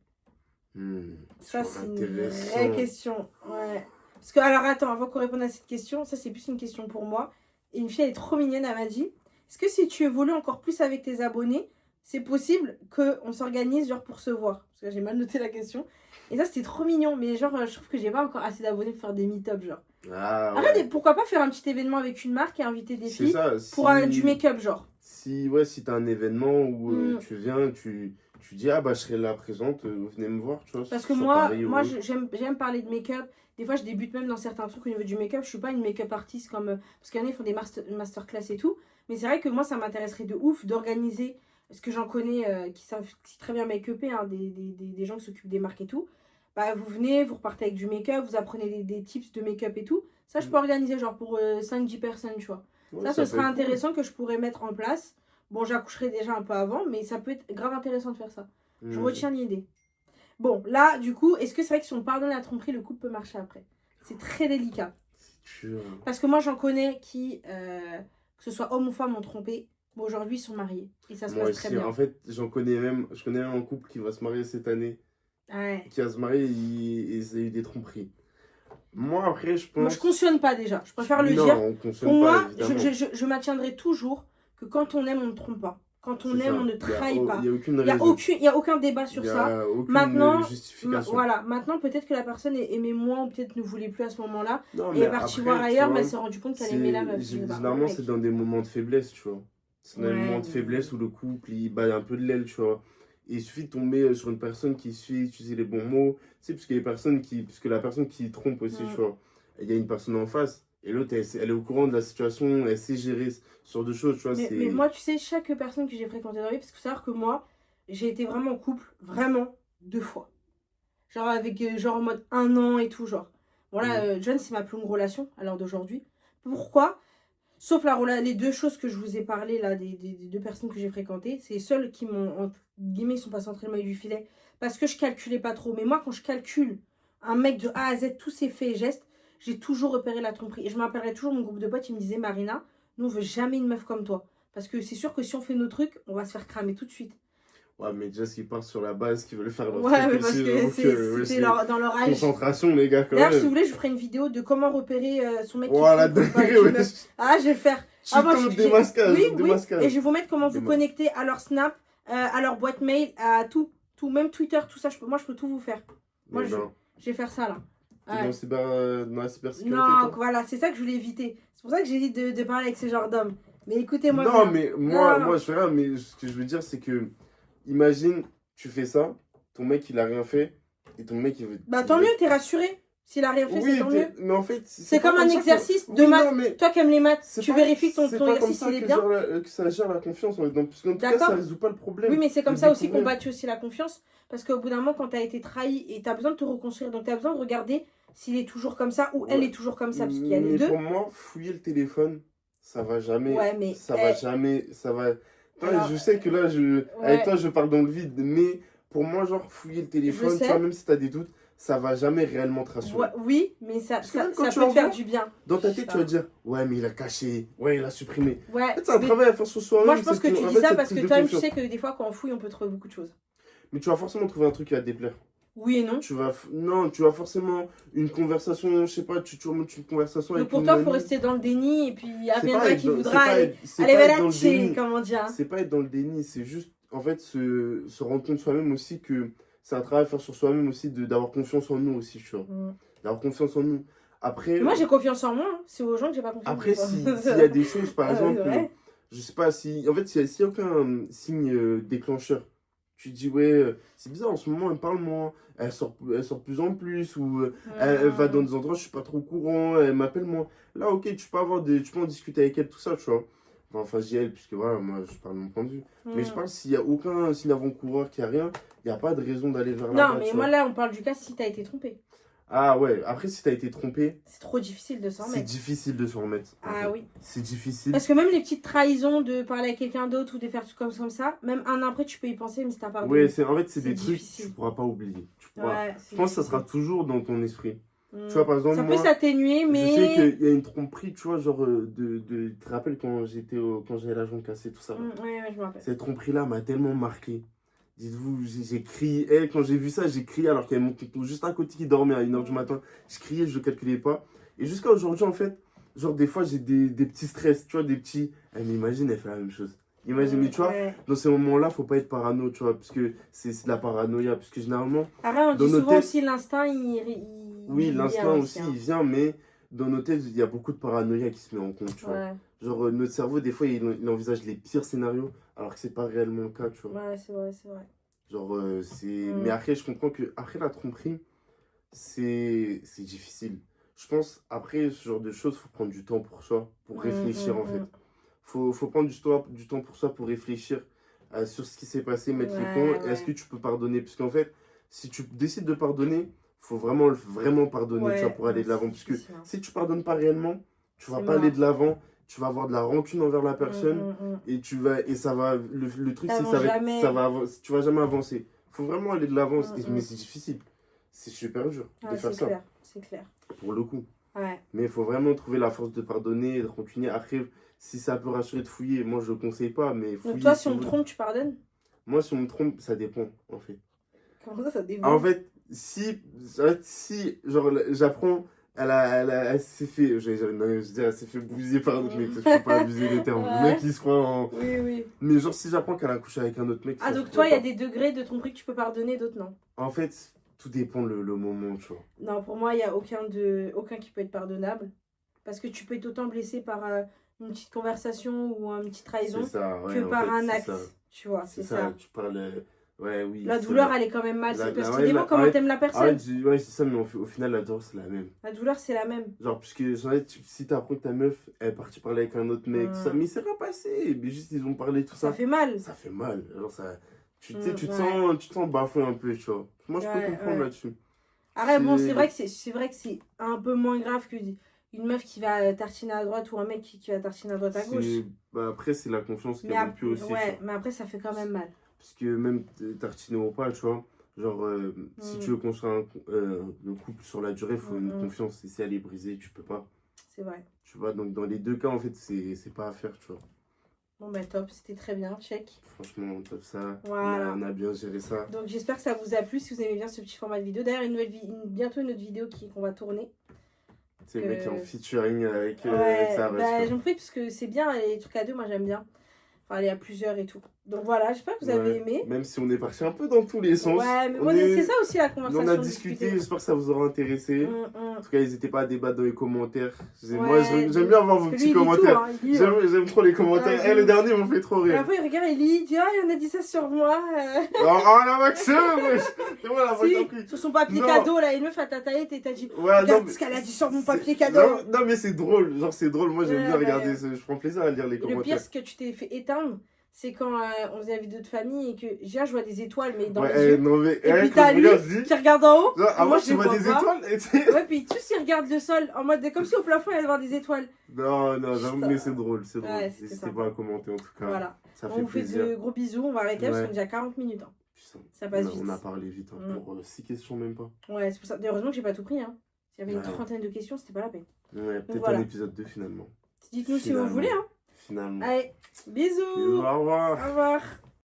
Ça, c'est une vraie question. Ouais. Parce que, alors attends, avant qu'on réponde à cette question, ça c'est plus une question pour moi. Et une fille, elle est trop mignonne, elle m'a dit, est-ce que si tu évolues encore plus avec tes abonnés, c'est possible qu'on s'organise genre pour se voir? Parce que j'ai mal noté la question. Et ça, c'était trop mignon. Mais genre, je trouve que j'ai pas encore assez d'abonnés pour faire des meet-up, genre. Arrête, pourquoi pas faire un petit événement avec une marque et inviter des filles pour du make-up, genre.
Si t'as un événement où tu viens, tu dis, je serai là présente, venez me voir, tu vois.
Parce que moi j'aime parler de make-up. Des fois, je débute même dans certains trucs au niveau du make-up. Je suis pas une make-up artiste comme... Parce qu'il y en a, ils font des masterclass et tout. Mais c'est vrai que moi, ça m'intéresserait de ouf d'organiser... Parce que j'en connais qui savent très bien make-upper, hein, des gens qui s'occupent des marques et tout. Bah, vous venez, vous repartez avec du make-up, vous apprenez des tips de make-up et tout. Ça, je peux organiser genre pour 5-10 personnes, tu vois. Ouais, ça, ce serait intéressant que je pourrais mettre en place. Bon, j'accoucherai déjà un peu avant, mais ça peut être grave intéressant de faire ça. Je retiens l'idée. Bon, là, du coup, est-ce que c'est vrai que si on pardonne la tromperie, le couple peut marcher après? C'est très délicat.
C'est sûr.
Parce que moi, j'en connais qui, que ce soit homme ou femme, ont trompé. Bon, aujourd'hui, ils sont mariés. Et ça se passe très bien.
En fait, je connais même un couple qui va se marier cette année.
Ouais.
Qui va se marier et il y a eu des tromperies. Moi, après, je pense...
Moi, je cautionne pas déjà. Je préfère le
non,
dire.
on cautionne
Pour
pas,
moi,
évidemment.
je maintiendrai toujours que quand on aime, on ne trompe pas. Quand on
C'est
aime,
ça.
on ne trahit
Il
pas.
y a aucune
Il
raison.
y a aucun débat
Il
sur
n'y
ça.
a aucune
Maintenant,
justification.
voilà. Maintenant, peut-être que la personne aimait moins ou peut-être ne voulait plus à ce moment-là.
Non,
Et
mais
est partie voir
après, tu
ailleurs, mais
vois,
elle s'est rendue compte qu'elle aimait la meuf.
généralement, c'est dans des moments de faiblesse, tu vois. C'est dans des moments
Ouais,
de faiblesse où le couple, il bat un peu de l'aile, tu vois. Et il suffit de tomber sur une personne qui suit utiliser les bons mots. Tu sais, parce que la personne qui trompe aussi, tu vois, il y a une personne en face. Et l'autre, elle est au courant de la situation, elle sait gérer ce genre de choses, tu vois.
mais moi, tu sais, chaque personne que j'ai fréquentée dans la vie, parce qu'il faut savoir que moi, j'ai été vraiment en couple, vraiment, 2 fois. Genre avec, genre en mode 1 an et tout, genre. Voilà, John, c'est ma plus longue relation à l'heure d'aujourd'hui. Pourquoi? Sauf les 2 choses que je vous ai parlé, là, des 2 personnes que j'ai fréquentées, c'est les seules qui m'ont, entre guillemets, sont passées entre les mailles du filet. Parce que je calculais pas trop. Mais moi, quand je calcule un mec de A à Z, tous ses faits et gestes, j'ai toujours repéré la tromperie. Et je me rappellerai toujours mon groupe de potes, ils me disaient, Marina, nous, on veut jamais une meuf comme toi. Parce que c'est sûr que si on fait nos trucs, on va se faire cramer tout de suite.
Ouais, mais déjà, s'ils partent sur la base, qu'ils veulent faire leur
Ouais,
truc
mais parce
aussi,
que c'était dans leur âge.
concentration, les gars, quand
D'ailleurs,
même.
si vous voulez, je vous ferai une vidéo de comment repérer son mec
Voilà,
qui trompe ou pas avec une meuf. Ah, je vais le faire.
démasquage,
Oui,
démasquage.
et je vais vous mettre comment vous connecter à leur Snap, à leur boîte mail, à tout, même Twitter, tout ça. Moi, je peux tout vous faire. Moi, je vais faire ça là.
Ouais. Dans la cybersécurité,
non,
toi.
voilà, c'est ça que je voulais éviter. C'est pour ça que j'ai dit de parler avec ce genre d'homme. Mais écoutez-moi.
Non, mais moi, je fais rien, mais ce que je veux dire, c'est que, imagine, tu fais ça, ton mec, il a rien fait, et ton mec, il veut.
Bah, tant mieux, t'es rassuré. S'il a rien fait, c'est tant mieux.
Mais en fait,
c'est comme un exercice de maths. Toi qui aimes les maths, tu vérifies que ton exercice il est bien.
Que ça gère la confiance. Parce qu'en tout cas, ça résout pas le problème.
Oui, mais c'est comme ça aussi qu'on bâtit aussi la confiance. Parce qu'au bout d'un moment, quand tu as été trahi et tu as besoin de te reconstruire, donc tu as besoin de regarder s'il est toujours comme ça ou elle est toujours comme ça. Parce qu'il y a les deux.
Pour moi, fouiller le téléphone, ça va jamais.
Ouais, mais.
Ça va jamais. Ça va. Alors, je sais que là, avec toi, je parle dans le vide. Mais pour moi, genre, fouiller le téléphone, tu vois, même si tu as des doutes, ça va jamais réellement te rassurer.
Ouais, oui, mais ça peut te faire du bien.
Dans ta tête, tu vas dire, ouais, mais il a caché, ouais, il a supprimé.
Ouais,
en fait, c'est un travail à faire sur soi-même.
Moi, je pense que tu dis ça parce que toi-même, tu sais que des fois, quand on fouille, on peut trouver beaucoup de choses.
Mais tu vas forcément trouver un truc qui va te déplaire.
Oui et non.
Non, tu vas forcément une conversation, je sais pas, tu remontes une conversation avec
pour toi, il faut rester dans le déni et puis il viendra qui voudra. Allez, comment dire.
C'est pas être dans le déni, c'est juste, en fait, se rendre compte soi-même aussi que c'est un travail à faire sur soi-même aussi, d'avoir confiance en nous aussi, tu vois. D'avoir confiance en nous. Après...
Moi, j'ai confiance en moi, c'est aux gens que j'ai pas confiance.
Après, s'il y a des choses, par exemple, je sais pas, si... En fait, s'il y a aucun signe déclencheur, tu te dis, ouais, c'est bizarre, en ce moment, elle parle moins, elle sort de plus en plus, ou elle va dans des endroits, je suis pas trop au courant, elle m'appelle moins. Là, ok, tu peux en discuter avec elle, tout ça, tu vois. Enfin, je dis elle, puisque voilà, moi, je parle de mon point de vue. Mais je parle s'il y a aucun signe avant-coureur, qu'il n'y a rien, il n'y a pas de raison d'aller vers là-bas.
Non, mais moi, là, on parle du cas si t'as été trompé.
Ah ouais, après si t'as été trompé,
c'est trop difficile de s'en remettre.
C'est difficile de s'en remettre.
Ah oui.
C'est difficile.
Parce que même les petites trahisons de parler à quelqu'un d'autre ou de faire tout comme ça, même un an après tu peux y penser, mais si t'as pas
pardonné. Ouais, en fait c'est des trucs que tu pourras pas oublier.
Ouais,
je pense que ça sera toujours dans ton esprit. Tu vois, par exemple,
ça peut s'atténuer, mais.
Je sais qu'il y a une tromperie, tu vois, genre tu te rappelles quand j'avais la jambe cassée, tout ça.
Ouais, je me rappelle.
Cette tromperie-là m'a tellement marqué. Dites-vous, j'ai crié, quand j'ai vu ça, j'ai crié alors qu'il y avait mon tonton juste à côté qui dormait à 1h du matin. Je criais, je ne calculais pas. Et jusqu'à aujourd'hui, en fait, genre des fois, j'ai des petits stress, tu vois, des petits... Elle m'imagine, elle fait la même chose. Imagine, mais tu vois, dans ces moments-là, faut pas être parano, tu vois, parce que c'est de la paranoïa, parce que généralement...
Après, on dit souvent aussi l'instinct,
oui, l'instinct aussi, il vient, mais dans nos têtes, il y a beaucoup de paranoïa qui se met en compte, tu vois. Genre, notre cerveau, des fois, il envisage les pires scénarios, alors que c'est pas réellement le cas, tu vois.
Ouais, c'est vrai.
Genre, mais après, je comprends que après la tromperie, c'est difficile. Je pense, après, ce genre de choses, faut prendre du temps pour soi, pour réfléchir, en fait. Faut prendre du temps pour soi, pour réfléchir sur ce qui s'est passé, mettre les points, et est-ce que tu peux pardonner? Parce qu'en fait, si tu décides de pardonner, faut vraiment pardonner, tu vois, pour aller de l'avant. Parce que si tu pardonnes pas réellement, tu vas pas aller de l'avant. Tu vas avoir de la rancune envers la personne et ça va le truc c'est tu vas jamais avancer. Faut vraiment aller de l'avant mais c'est difficile. C'est super dur de faire ça.
C'est clair.
Pour le coup.
Ouais.
Mais il faut vraiment trouver la force de pardonner et de continuer. Après, si ça peut rassurer de fouiller, moi je le conseille pas, mais fouiller.
Donc toi, si on me trompe, tu pardonnes?
Moi, si on me trompe, ça dépend en fait.
Comment ça dépend?
En fait, si genre j'apprends Elle s'est fait, elle s'est fait bouser par un autre mec. Je peux pas abuser des termes. Le mec, il se croit en.
Oui, oui.
Mais genre, si j'apprends qu'elle a couché avec un autre mec.
Ah, donc toi, il y a des degrés de tromperie que tu peux pardonner, d'autres non.
En fait, tout dépend le moment, tu vois.
Non, pour moi, il n'y a aucun qui peut être pardonnable. Parce que tu peux être autant blessé par une petite conversation ou une petite trahison que par un acte. Tu vois, c'est ça.
Tu parles. Ouais, oui.
La douleur, elle est quand même mal. Parce que dépend comment t'aimes la personne.
Ouais, c'est ça, mais au final, la douleur, c'est la même.
La douleur, c'est la même.
Genre, puisque si t'apprends que ta meuf elle est partie parler avec un autre mec, tout ça, mais c'est pas passé. Mais juste, ils ont parlé, tout ça.
Ça fait mal.
Ça fait mal. Genre, ça. Tu te sens bafoué un peu, tu vois. Moi, je peux comprendre là-dessus.
Arrête, bon, c'est vrai que c'est un peu moins grave que une meuf qui va tartiner à droite ou un mec qui va tartiner à droite à gauche.
Bah, après, c'est la confiance qui a rompu aussi.
Ouais, mais après, ça fait quand même mal.
Parce que même tartiner ou pas, tu vois, genre, si tu veux construire le couple sur la durée, il faut une confiance. Et si elle est brisée, tu peux pas.
C'est vrai.
Tu vois, donc dans les deux cas, en fait, c'est pas à faire, tu vois.
Bon, bah top, c'était très bien, check.
Franchement, top ça.
Voilà.
On a bien géré ça.
Donc j'espère que ça vous a plu, si vous aimez bien ce petit format de vidéo. D'ailleurs, bientôt une autre vidéo qu'on va tourner.
C'est le mec qui est en featuring avec
sa ref. J'en prie, parce que c'est bien, les trucs à deux, moi j'aime bien. Enfin, il y a plusieurs et tout. Donc voilà, j'espère que vous avez aimé.
Même si on est parti un peu dans tous les sens.
Ouais, mais c'est ça aussi la conversation.
On a discuté, j'espère que ça vous aura intéressé. En tout cas, n'hésitez pas à débattre dans les commentaires. Moi, j'aime bien voir vos petits commentaires. J'aime trop les commentaires. Le dernier m'ont fait trop rire.
Et après, il regarde, il lit, il dit, il en a dit ça sur moi.
Oh la Maxime, c'est moi la
si, sur son papier cadeau, là, une meuf à ta taille, t'as dit, regarde ce qu'elle a dit sur mon papier cadeau.
Non, mais c'est drôle, genre c'est drôle. Moi, j'aime bien regarder, je prends plaisir à lire les commentaires.
Le pire, c'est que tu t'es fait éteindre. C'est quand on faisait la vidéo de famille et que je vois des étoiles mais dans les yeux. Et puis t'as lui qui regarde en haut.
Moi je vois des étoiles.
Ouais, puis tous ils regardent le sol en mode comme si au plafond il y avait voir des étoiles.
Non, mais c'est drôle, c'est drôle. N'hésitez pas à commenter en tout cas.
Voilà.
Ça
on vous fait de gros bisous, on va arrêter parce qu'on est déjà 40 minutes. Hein. Ça passe vite.
On a parlé vite, pour 6 questions même pas.
Ouais, c'est pour ça. Heureusement que j'ai pas tout pris. Hein. S'il y avait une trentaine de questions, c'était pas la peine.
Ouais, peut-être un épisode 2 finalement.
Dites-nous si vous voulez. Hein.
Finalement.
Allez, bisous.
Au revoir.
Au revoir.